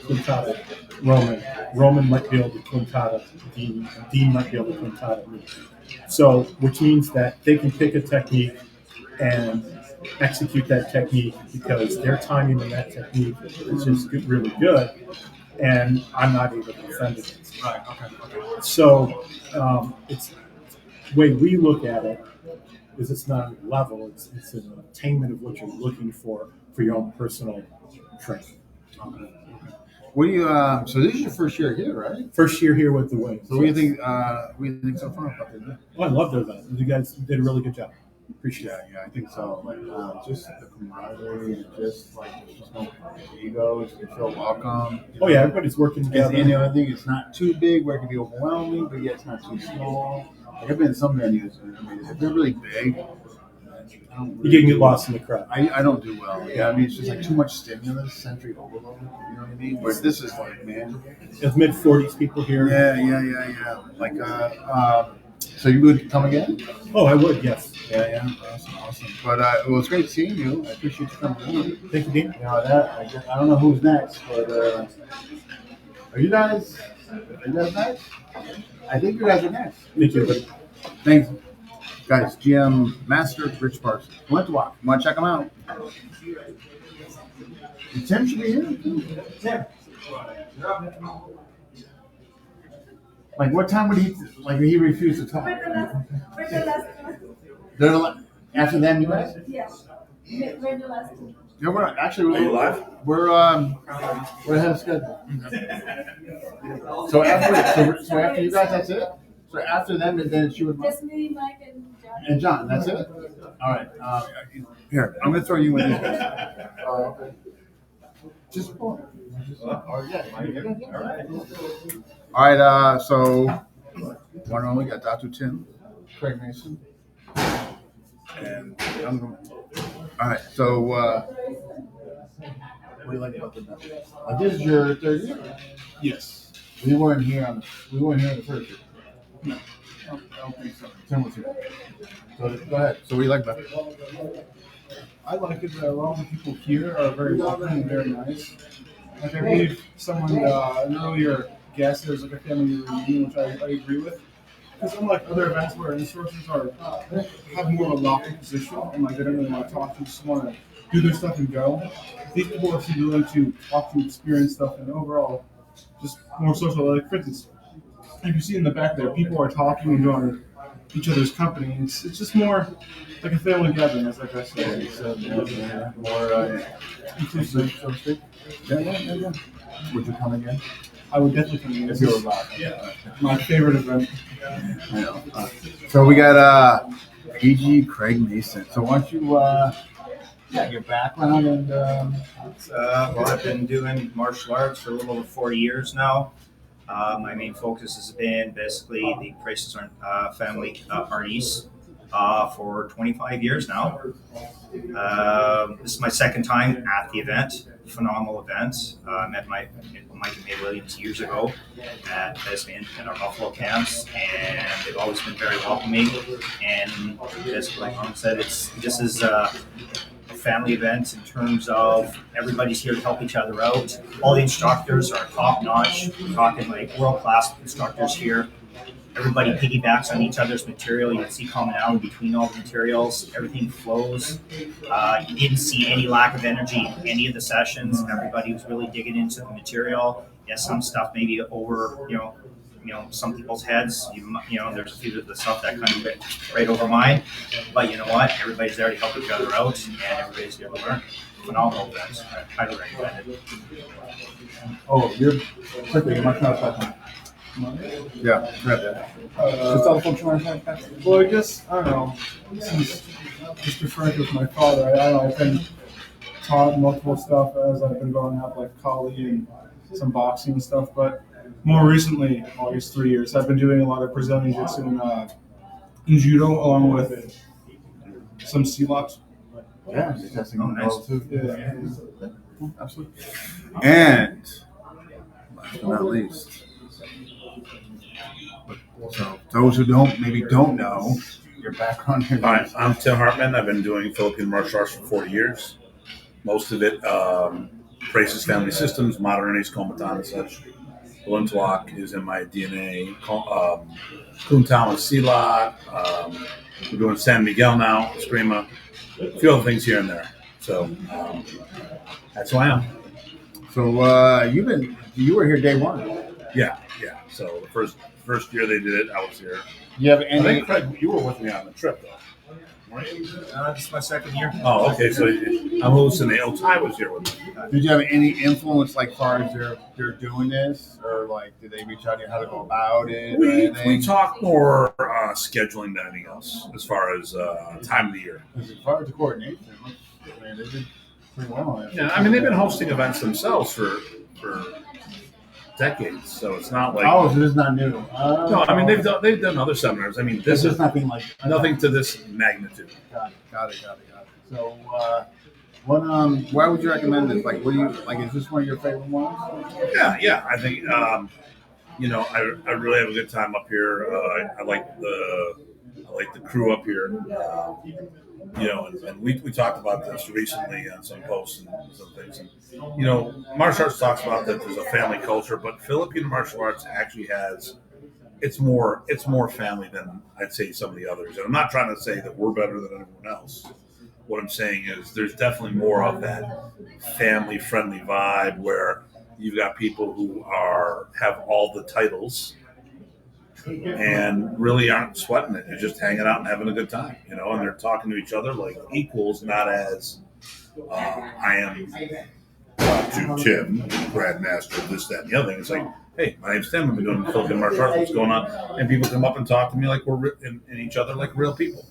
Quintata Roman. Roman might be able to Quintata Dean. Dean might be able to Quintata me. So, which means that they can pick a technique and execute that technique because their timing in that technique is just really good, and I'm not able to defend against it.
Right. Okay.
So, it's the way we look at it is it's not a level; it's an attainment of what you're looking for your own personal training.
Okay. What do you? So this is your first year here, right?
First year here with the Wings.
So what do you think? What do you think so far about it?
Oh, I love the event. You guys did a really good job. Appreciate it.
Yeah, I think so. Like just the camaraderie and just like there's just no egos. You feel welcome.
Oh yeah, everybody's working together.
And the other thing, it's not too big where it can be overwhelming, but yet it's not too small. Like I've been in some venues, I mean, if they're really big,
You can get lost in the crowd.
I don't do well. Yeah, I mean it's just like too much stimulus, sensory overload. You know what I mean? Whereas this is like, man,
it's mid-40s people here.
Yeah. Like, so you would come again?
Oh, I would. Yes.
Yeah. Awesome. But well, it's great seeing you. I appreciate you coming in.
Thank you, Dean.
You know that I don't know who's next, but are you guys next? I think you guys are next.
Thank you.
Thanks. Guys, GM Master Rich Parsons. Went to walk. Want to check him out? Tim should be here. Tim. Like, what time would he? Like, he refused to talk.
We're the last one.
After them, you guys?
Yeah. We're the last one.
Yeah, we're not. Actually, we're live. We're ahead of schedule. So after you guys, that's it. So after them, then she would.
Just me, Mike, and John.
And John, that's it. All right. Here, I'm gonna throw you in these guys. Okay. Just pull. All right. So one and only got Dr. Tim, Craig Mason, and all right. So what do you like about the event? This is your third year.
Yes.
We weren't here the first year.
No.
I don't think so. Tim was here. Go ahead. So what do you like about it?
I like it that a lot of the people here are very welcoming and very nice. Like I believe someone, an earlier guest, there's like a family reunion, which I agree with. Because unlike other events where instructors have more of a lofty position and like they don't really want to talk to you, just want to do their stuff and go. These people seem willing to talk to, experience stuff, and overall, just more social. Like for instance, if you see in the back there, people are talking and enjoying each other's company. It's just more like a family gathering, as like I said. So
More inclusive, so to speak. Yeah. Would you come again?
I would definitely come again.
If you were allowed.
Yeah, my favorite event.
I know. So we got PG Craig Mason. So why don't you your background and
well, I've been doing martial arts for a little over 40 years now. My main focus has been basically the Price's family parties for 25 years now. This is my second time at the event. Phenomenal event. I met Mike and May Williams years ago at in our Buffalo camps, and they've always been very welcoming. And as like Ron said, this is a family event in terms of everybody's here to help each other out. All the instructors are top notch. We're talking like world class instructors here. Everybody piggybacks on each other's material. You can see commonality between all the materials. Everything flows. You didn't see any lack of energy in any of the sessions. Everybody was really digging into the material. Yes, some stuff maybe over, some people's heads. There's a few of the stuff that kind of went right over mine. But you know what? Everybody's there to help each other out, and everybody's here to learn. Phenomenal event. I highly recommend it.
oh, you're quickly. You're much not that. Yeah, grab that. Just tell the folks you want to say.
Well, I guess, I don't know, since Mr. Frank was my father, I don't know, I've been taught multiple stuff as I've been growing up, like Kali and some boxing and stuff, but more recently, I guess 3 years, I've been doing a lot of Brazilian Jiu-Jitsu and Judo, along with some Sea-Locks.
Yeah, you're testing on those too.
Yeah.
Absolutely. And last but not least, so those who don't know your background here.
Hi, I'm Tim Hartman. I've been doing Philippine martial arts for 40 years. Most of it, Price's Family Systems, Modern Ace Komutan and such. Balintawak is in my DNA. Kuntama Silat. We're doing San Miguel now, Eskrima. A few other things here and there. So that's who I am.
So you were here day one.
Yeah. So the first year they did it, I was here.
You have
I
any?
think, Craig, you were with me on the trip, though. Weren't you?
This is my second year.
Oh, okay. So I'm hallucinating. El Ty was here with me.
Did you have any influence, like, far as they're doing this, or like, did they reach out to you how to go about it?
We talk more scheduling than anything else, as far as time of the year.
As far as the coordination, I mean, they did pretty well.
Yeah, I mean they've been hosting events themselves for decades, so it's not like
so this is not new.
No, I mean they've done other seminars. I mean this is
nothing like
nothing to this magnitude.
Got it. So, why would you recommend this? Like, what do you like? Is this one of your favorite ones?
Yeah. I think I really have a good time up here. I like the crew up here. And we talked about this recently on some posts and some things. And, martial arts talks about that there's a family culture, but Philippine martial arts actually it's more family than I'd say some of the others. And I'm not trying to say that we're better than everyone else. What I'm saying is there's definitely more of that family-friendly vibe where you've got people who have all the titles and really aren't sweating it. They're just hanging out and having a good time, and they're talking to each other like equals, not as I am to Tim, Grandmaster, this, that, and the other thing. It's like, hey, my name's Tim. I've been doing Philippine martial arts. What's going on? And people come up and talk to me like we're in each other like real people.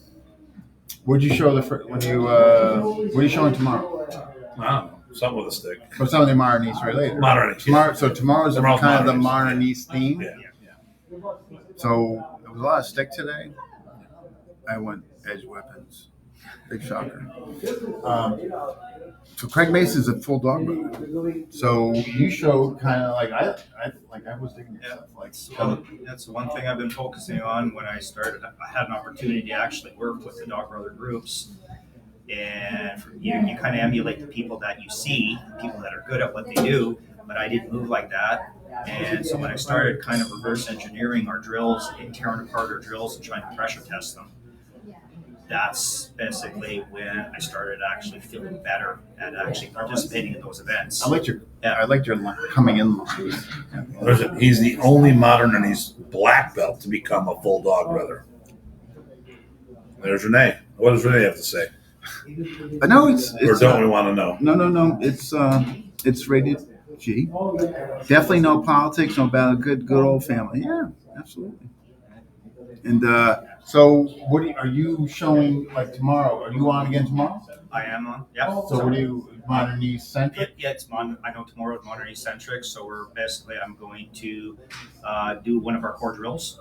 What'd you show what are you showing tomorrow?
I don't know. Something with a stick.
Or something of the Modernese related.
Modernese.
Tomorrow, so tomorrow's kind of the Modernese theme.
Yeah.
So there was a lot of stick today. I went edge weapons. Big shocker. So Craig Mason's a full dog brother. So you showed kind of like I was digging yourself. Like
So that's one thing I've been focusing on when I started. I had an opportunity to actually work with the dog brother groups, and you kind of emulate the people that you see, people that are good at what they do. But I didn't move like that, and so when I started kind of reverse engineering our drills and tearing apart our drills and trying to pressure test them, that's basically when I started actually feeling better at actually participating in those events.
I liked your coming in line.
Listen, he's the only modern Ernest black belt to become a full dog brother. There's Renee. What does Renee have to say?
I know it's
or don't we want to know?
No. It's rated G. Definitely no politics, no bad. Good old family. Yeah, absolutely. And so, are you showing like tomorrow? Are you on again tomorrow?
I am on. Yeah.
So what are you modern East centric?
Yeah, it's I know tomorrow is modern East centric. So I'm going to do one of our core drills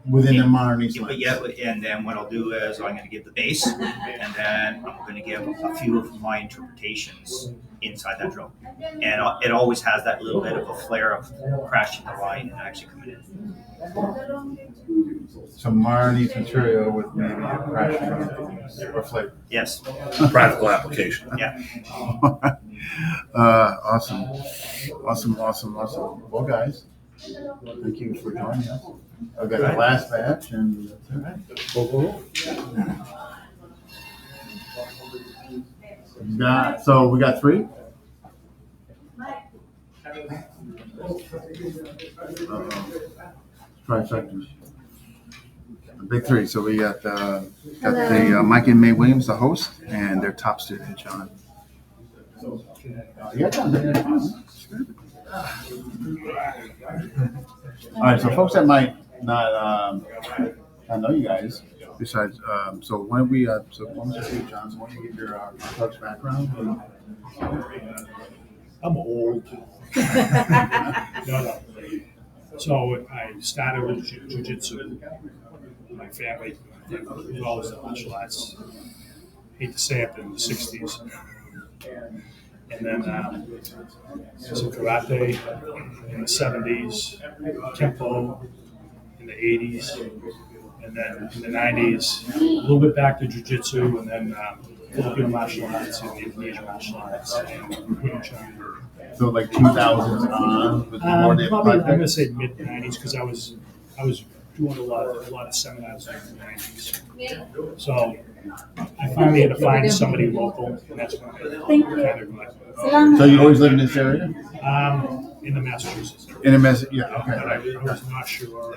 within the modern East.
Yeah, and then what I'll do is I'm going to give the base, and then I'm going to give a few of my interpretations inside that drill, and it always has that little bit of a flair of crashing the line and actually coming in.
Some modern East material with maybe a crashing or flavor.
Yes.
Practical application.
Yeah.
Awesome. Well, guys, thank you for joining us. I've got the last batch, and that's it. So we got 3. Trifectas. The big 3. So we got the Mike and May Williams, the host, and their top student, John. All right, so folks that might not know you guys, besides, so why don't we, so why don't you say, John, so why don't you give your folks' background?
I'm old. No. So I started with jiu-jitsu. My family involved in martial arts. Hate to say it, but in the 60s. And then some karate in the 70s, Kempo in the 80s, and then in the 90s, a little bit back to jiu-jitsu, and then Filipino martial arts and Indonesian martial arts and Wing Chun.
So like 2000s on, with more than
probably I'm gonna say mid 90s because I was doing a lot of seminars in the 90s. So I finally had to find somebody local, and that's when I kind of like.
So you always live in this area?
In the Massachusetts area.
In the Massachusetts, yeah, okay.
But I was not sure.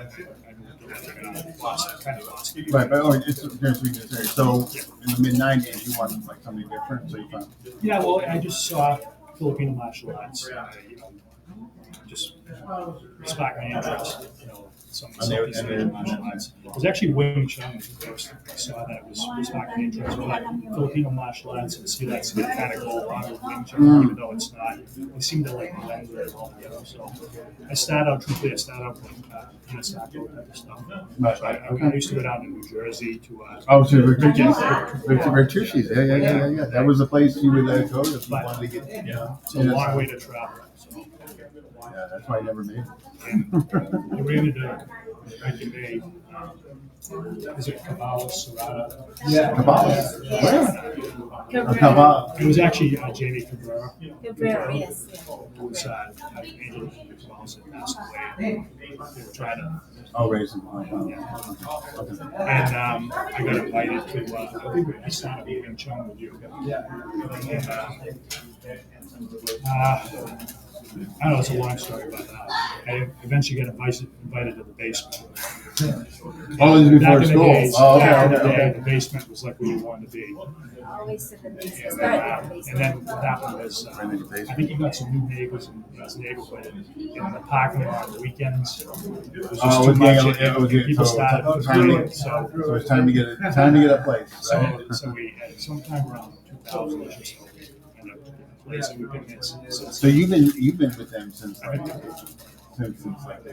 Right, but it's this area. So in the mid 90s, you wanted like something different, so you found.
Yeah, well, I just saw Filipino martial arts. Just sparked my interest. Some Southeast Asian martial arts. It was actually Wing Chun first. I saw that it was sparked my interest, but Filipino martial arts and see that kind of go along with Wing Chun, even though it's not. They seem to like blend it all together. So I started out with Inasako type of stuff.
Right.
So I used to go down to New Jersey to.
To Bertucci's. Yeah. That was the place you would go if you wanted to get.
Yeah, it's a long way to travel. So.
Yeah, that's why I never made it.
I ran into Mike and May. Is it Cabal Serrata?
Yeah, Cabal.
Cabal. It was actually Jamie Cabrera.
Cabrera, yes.
Who was Angel Cabal had passed away. They were trying to.
Raise them.
Yeah. And I got invited to. I think I started Wing Chun with you. Yeah. I don't know, it's a long story about that. I eventually got invited to the basement.
Oh, this is before school.
The basement was like where you wanted to be.
Always in the basement.
And then what happened was, I think he got some new neighbors in his neighborhood. In the parking lot on the weekends, it was just too much. People started complaining. So
it's time to get a place.
So we, sometime around 2000 or so, place, and we've been there since.
So you've been with them since like day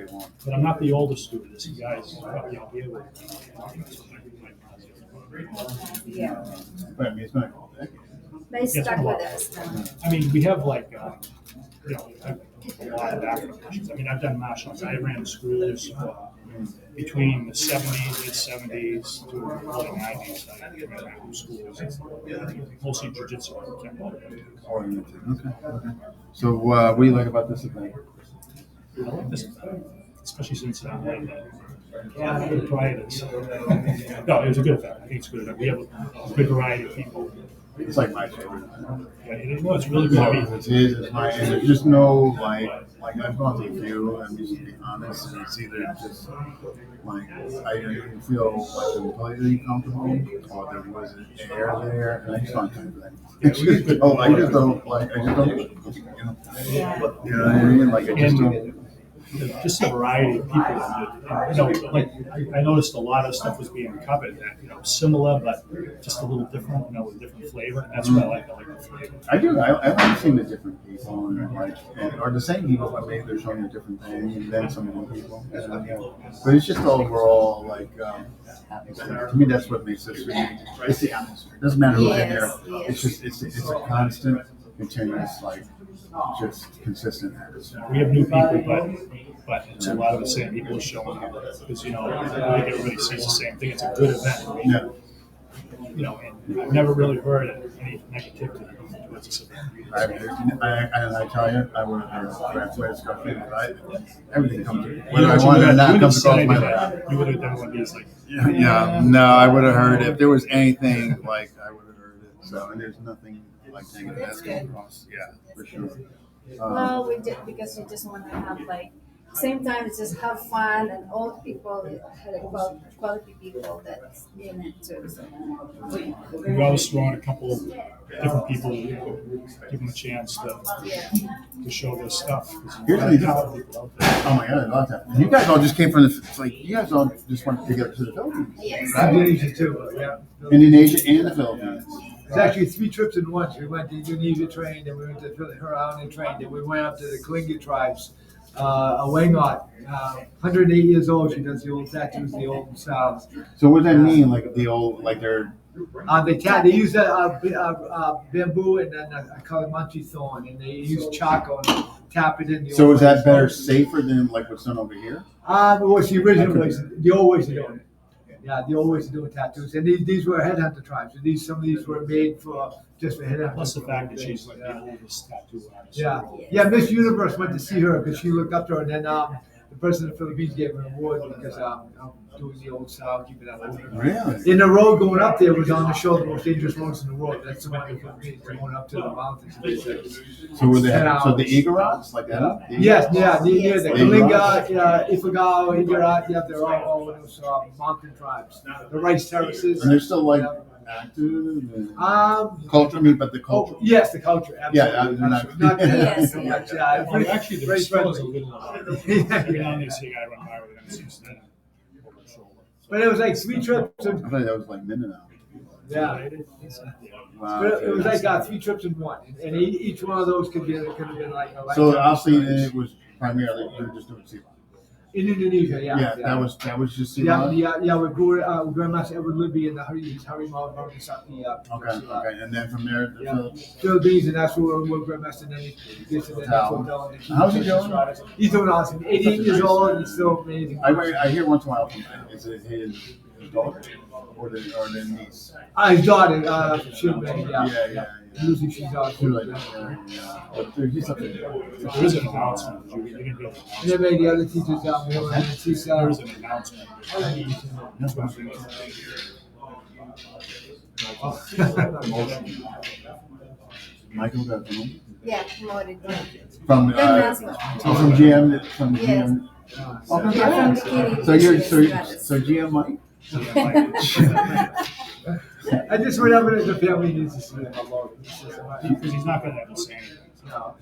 one.
But I'm not the oldest student. This guy's probably out here with
Yeah.
But I mean, it's been a couple decades.
They stuck with us.
I mean, we have like, you know, a lot of applications. I mean, I've done martial arts. I ran schools between the 70s, mid 70s to early 90s. I ran schools, mostly jiu-jitsu.
Okay. So, what do you like about this event?
I like this, especially since good providers. No, it was a good event. I think it's a good event. We have a good variety of people.
It's like my favorite.
Yeah, it's really good. I mean,
It's my, and there's just no like I've gone to a few, and just to be honest, and it's either just like I didn't feel like completely comfortable, or there was an air there, and I just don't do that. It's just, I just don't, you know what I mean? Like I just don't.
Just a variety of people. And, you know, like I noticed a lot of stuff was being covered that, similar but just a little different, with a different flavor. And that's what I like. I like the flavor.
I do. I like seeing the different people, or the same people, but maybe they're showing a different thing, and then some new people. But it's just overall to me, that's what makes this unique. It's the atmosphere. It doesn't matter who's in there. It's just it's a constant, continuous, just consistent atmosphere.
We have new people, but it's a lot of the same people showing up because I think everybody sees the same thing. It's a good event.
Yeah.
And I've never really heard any negativity towards this event.
I tell you, I would have graduated Scarfield. Everything comes whether I wanted or not comes across my lap.
You would have done one of these
No, I would have heard if there was anything I would have heard it. So, and there's nothing negative that's come across. Yeah, for sure.
Well, we did because we just want to have same time it's just have fun and all people had quality people that's in it too. So.
We've always thrown a couple of different people, give them a chance to show their stuff.
Here's oh my God, I love that. You guys all just came from you guys all just went to get to the Philippines.
Yes.
Indonesia too. Yeah.
Indonesia and the Philippines.
It's actually 3 trips in once. We went to Indonesia, trained, and we went to Haran and trained, and we went up to the Kalinga tribes. A Wangot, 108 years old. She does the old tattoos, the old styles.
So what does that mean? Like the old, they're.
They use bamboo and then a calamansi thorn, and they use charcoal and tap it in.
So is that better, safer than what's done over here?
Well, the original ways, the old ways of doing it. Yeah, the old ways of doing tattoos, and these were headhunter tribes. So some of these were made just for headhunters.
Plus the fact that she's the oldest tattoo artist.
Yeah. Miss Universe went to see her because she looked up to her, and then the president of the Philippines gave her an award because I'm doing the old style, keeping that old.
Really?
In the road going up there was on the show the most dangerous roads in the world. That's the one in the Philippines going up to the mountains.
So were they? So the Igorots, like that?
Yes, near the Kalinga, Ifugao, Igorot. Yeah, they're all those mountain tribes. The rice terraces.
And they're still active. Culture, but the culture.
Yes, the culture. Absolutely.
Yeah, they're not.
Yes.
Actually, the still is a little. Every now and then, see a guy run by with an MC over his shoulder.
But it was 3 trips.
I thought that was Mindanao.
Yeah.
Wow.
But it was 3 trips in one, and each one of those could have been a.
So obviously it was primarily you were just doing sea life.
In Indonesia, yeah.
That was just sea life.
Yeah. With Grandmaster Edward Libby and his Harimau Barisati.
Okay, and then from there,
Philippines, and that's where Grandmaster then gets to the hotel.
How's he doing?
He's doing awesome. 88 years old, and he's still amazing.
I hear once in a while from him. Is it his daughter or the niece?
His daughter, yeah. Usually she's out.
But he's up there.
There is an announcement.
And then the other teachers out there.
There is an announcement.
Michael got promoted?
Yeah, promoted.
From GM. From
Yes.
GM.
Yeah, from the
So you're so GM Mike?
I just whenever the family needs to see him alone.
Because he's not going to ever say anything.
No.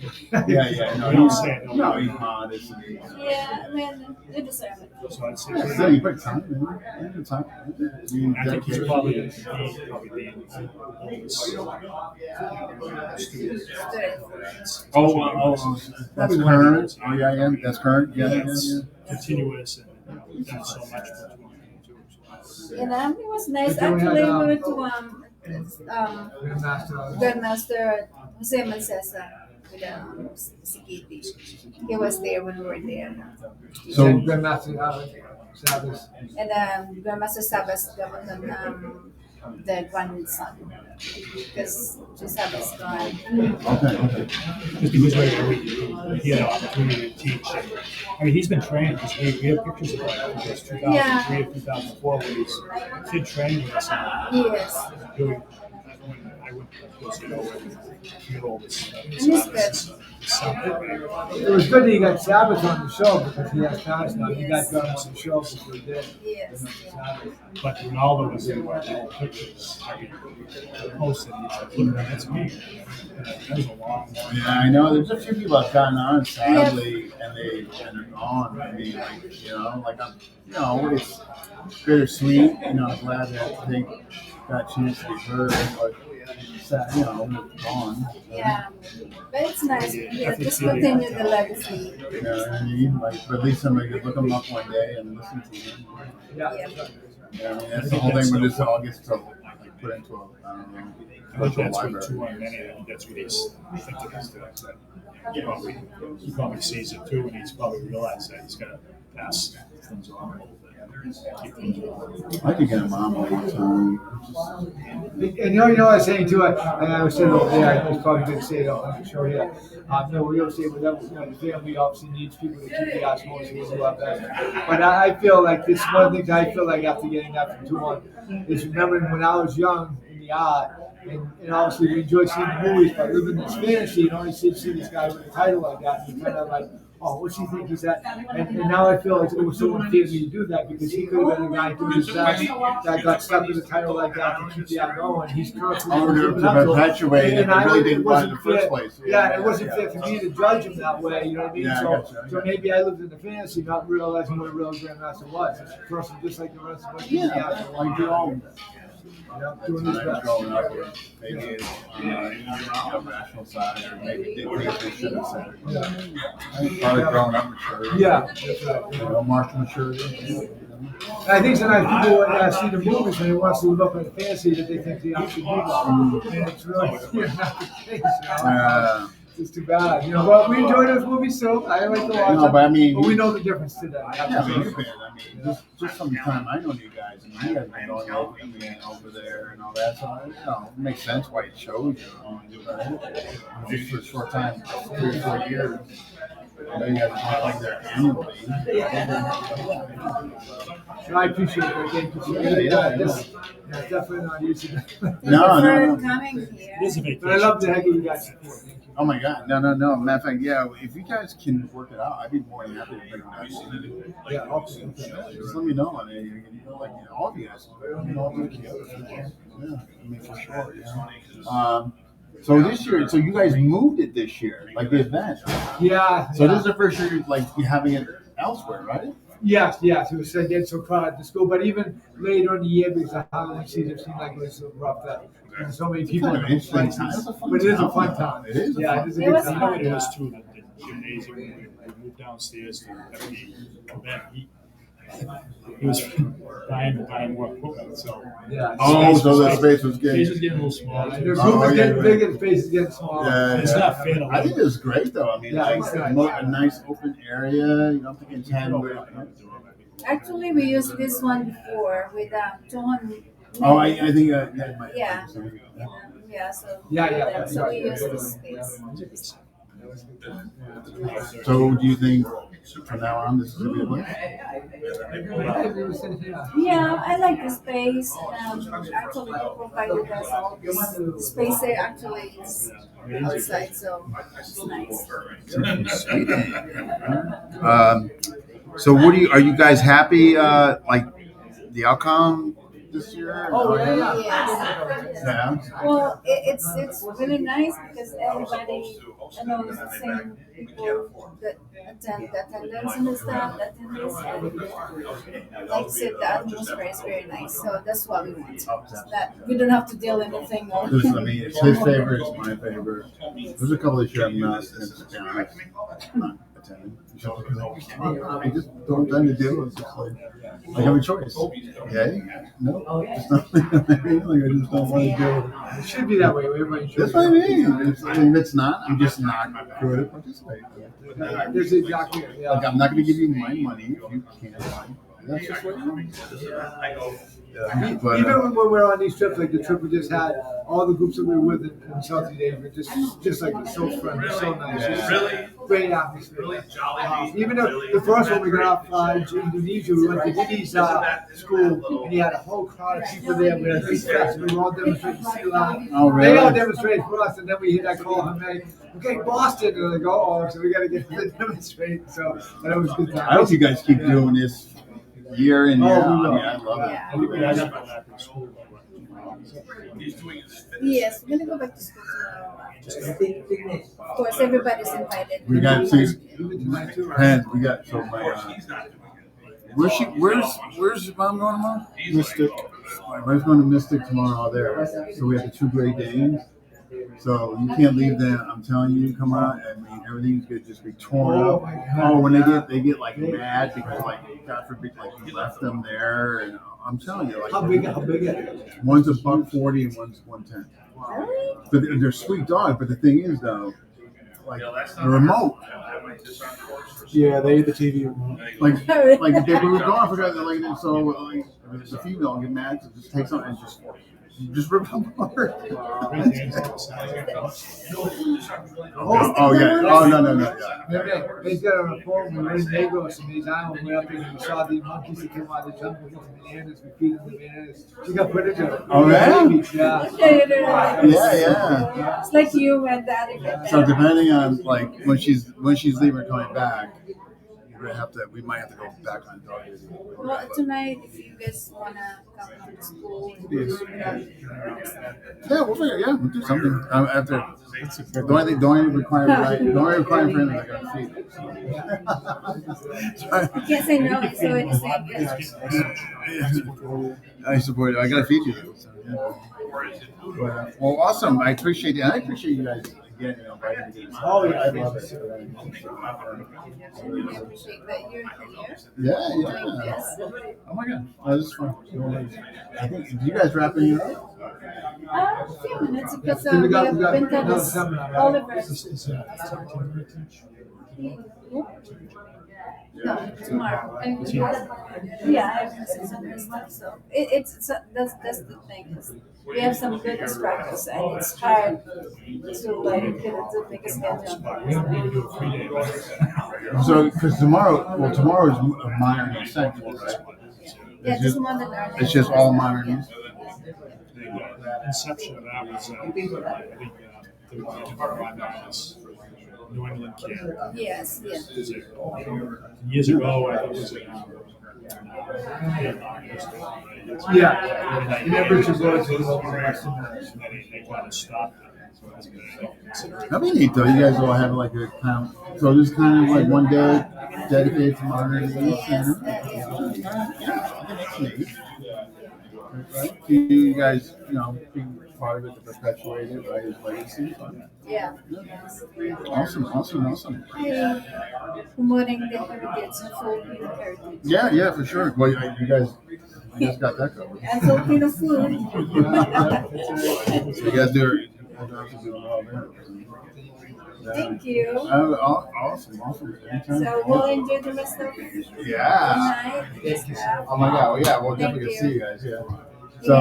Yeah.
No, he'll say it.
No, he's modest.
Yeah, I mean, they deserve it.
So I'd say.
So you put time in. Time.
I think he's probably the oldest student.
Oh, that's current. Oh, yeah, that's current. Yeah.
Continuous and done so much for 2022.
it was nice.
But then we had,
Actually, we went to
Grandmaster.
Grandmaster Jose Mancesa with Sikiti. He was there when we were there.
So Grandmaster Sabas.
And Grandmaster Sabas, the grandson, because Sabas gone.
Okay. Just because he had an opportunity to teach. I mean, he's been trained. We have pictures of him. I think it was 2003 or 2004 when he's kid training with us.
Yes.
Doing, I went to go with all this.
It was good that you got Sabbath on the show because he has cars now. You got him on the show before he did.
Yes.
But Ronaldo was in the pictures. I mean, posted. He's like, look, that's me. That was a long one.
Yeah, I know. There's a few people that gotten on sadly, and they're gone. I mean, it's bittersweet. Glad that they got a chance to be heard, but sad, gone.
Yeah, but it's nice. Yeah, just continue the legacy.
You know what I mean? But at least somebody could look them up one day and listen to them.
Yeah.
I mean, that's the whole thing when this all gets to put into a, I don't know.
I think that's what too many. That's what he's thinking is that he probably sees it too, and he's probably realized that he's got to pass things on a little bit.
I could get a mom all the time.
And you know what I was saying too. I was saying over there. I was probably going to say it on the show here. We always say whatever the family obviously needs people to keep the osmosis a lot better. But I feel like this one of the things I feel like after getting that from 2-1 is remembering when I was young in the art. And obviously we enjoy seeing the movies, but living this fantasy, you only see this guy with a title like that, and you kind of like, oh, what's he think he's at? And now I feel like it was so unfair me to do that because he could have been a guy doing his best that got stuck with a title like that to keep the act going. He's currently
to perpetuate it, I really didn't want it in the first place.
Yeah, it wasn't fair for me to judge him that way, you know what I mean?
Yeah,
so maybe I lived in the fantasy, not realizing what a real Grandmaster was. It's a person just like the rest of us.
Yeah, like you all.
Doing his best.
Growing up, or maybe on the rational side, or maybe did things they should have said. Probably growing up mature.
Yeah, that's right.
Martial maturity.
And I think sometimes people when see the movies and they want to live up in the fantasy that they think they actually do that. And it's really not the case. It's too bad. But we enjoy those movies, so I like to watch them.
But
we know the difference today.
Just from the time I know you guys, and you guys been going over there and all that, so it makes sense why it shows you. Just for a short time, 3 or 4 years. I know you guys are like there annually.
I appreciate it. Again, it's definitely not easy.
No.
Coming here.
But I love the heck of you guys' support.
Oh my God, no. Matter of fact, yeah, if you guys can work it out, I'd be more than happy to bring you guys.
Yeah, okay.
Just let me know. I mean, all of you guys, all do it together. Yeah, I mean, for sure. Yeah. So this year, so you guys moved it this year, like the event.
Yeah.
So this is the first year, like you having it elsewhere, right?
Yes. It was getting so crowded at the school, but even later in the year, because the Halloween season seemed like it was so rough that so many people.
Kind of interesting time.
But it is a fun time.
It is.
Yeah, it is a good time.
You know what it was too, the gymnasium, when we moved downstairs to have the event, he was buying more equipment, so.
Yeah.
So the space was getting.
Space was getting a little small.
The room is getting big and the space is getting smaller.
Yeah,
It's not fair.
I think it was great though. I mean, a nice open area. You don't think it's
Actually, we used this one before with John.
Oh, I think
Yeah. So.
Yeah.
So we used this space.
So do you think from now on this is gonna be a place?
Yeah, I like the space. Actually, they provided us all this space there. Actually, it's outside, so it's nice.
So are you guys happy? Like the outcome this year?
Oh yeah.
Yeah.
Well, it's really nice because everybody knows the same people that attend the attendance and the staff that attend this. And like I said, the atmosphere is very nice. So that's what we want. That we don't have to deal with anything.
Listen, I mean, it's his favorite, it's my favorite. There's a couple this year I'm not attending attending. I just don't have time to do it. It's just like I have a choice. Yay? No. It's not like I just don't want to do it.
It should be that way. Everybody should.
That's what I mean. If it's not, I'm just not going to participate.
That's exactly it. Yeah.
Like, I'm not going to give you my money if you can't. That's just what it is. But,
Even when we're on these trips, like the trip we just had, all the groups that we were with in Southeast Asia, just like so friendly, so nice.
Yeah.
Great atmosphere. Even the first one we got off to Indonesia, we went to Diddy's school, and he had a whole crowd of people there. We had a big fest, we were all demonstrating sea lion.
Oh, really?
They all demonstrated for us, and then we hit that call from FMA. Okay, Boston, and they go, oh, so we got to get to demonstrate. So that was a good time.
I hope you guys keep doing this year in, year out. Yeah, I love it.
Yes, we're gonna go back to school tomorrow. Of course, everybody's invited.
We got Penn. We got so my. Where's your mom going tomorrow?
Mystic.
My wife's going to Mystic tomorrow. There, so we have the 2 Great Danes. So you can't leave them. I'm telling you, come on. I mean, everything's gonna just be torn up. Oh, when they get like mad because like God forbid like you left them there, and I'm telling you, like
How big is it?
one's $140 and one's $110. But they're sweet dogs. But the thing is though, like the remote.
Yeah, they ate the TV remote.
Like if they were gone for like so like the female will get mad to just take something and just rip them apart. Oh yeah. Oh no. Yeah.
He's got on a phone. We were in Lagos and these islands went up and we saw these monkeys that came out of the jungle with the bananas. We feed them the bananas. She got footage of it.
Oh yeah.
Yeah.
It's like you and Daddy.
So depending on like when she's leaving or coming back, we might have to go back on dog duty.
Well, tonight, if you guys wanna come to school,
we'll do something. After the only requirement for him is I got to feed him.
you can't say no. It's already saying yes.
I support it. I got to feed you. So, yeah. Well, awesome. I appreciate it. I appreciate you guys getting invited to this.
Oh yeah,
I love it.
We appreciate that you're here.
Yeah.
Yes.
Oh my God. Oh, this is fun. I think you guys wrapping it up?
A few minutes because we have been to this Oliver. No, tomorrow. Yeah, I have lessons and stuff. So that's the thing. We have some good instructors, and it's hard to make a schedule.
So, because tomorrow is modern essential, right?
Yeah, just modern learning.
It's just all modern.
The inception of that was, I think, the Department of Office, New England kid.
Yes.
Years ago, I think it was
yeah. You never should go to the local restaurant.
They kind of stopped it.
That'd be neat though. You guys all have like a kind of, so just kind of like one day dedicated to modern center. That's neat. Right? You guys, be part of it to perpetuate it, right? His legacy.
Yeah.
Awesome.
Promoting the heritage of Filipino heritage.
Yeah, for sure. Well, you guys got that covered.
And Filipino food.
So you guys do it.
Thank you.
Awesome.
So we'll enjoy the rest of the night.
Oh my God. Well, yeah, we'll definitely get to see you guys. Yeah.
So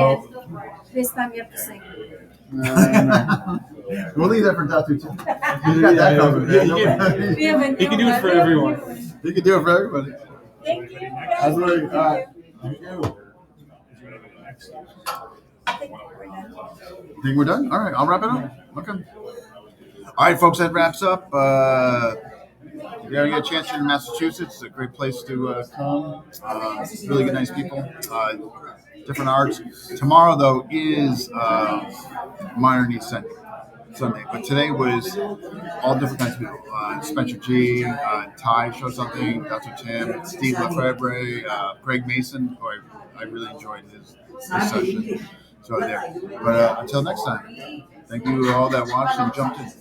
this time you have to sing.
We'll leave that for Dr. Tim. You got that covered.
He can do it for everyone.
He can do it for everybody.
Thank you.
That's really all right. Thank you. Think we're done? All right, I'll wrap it up. Okay. All right, folks, that wraps up. If you ever get a chance here in Massachusetts, it's a great place to come. Really good, nice people. Different arts. Tomorrow, though, is Modern East Sunday. But today was all different kinds of people. Spencer G, Ty showed something, Dr. Tim, Steve Lefebvre, Greg Mason, who I really enjoyed his session. So there. But until next time, thank you all that watched and jumped in.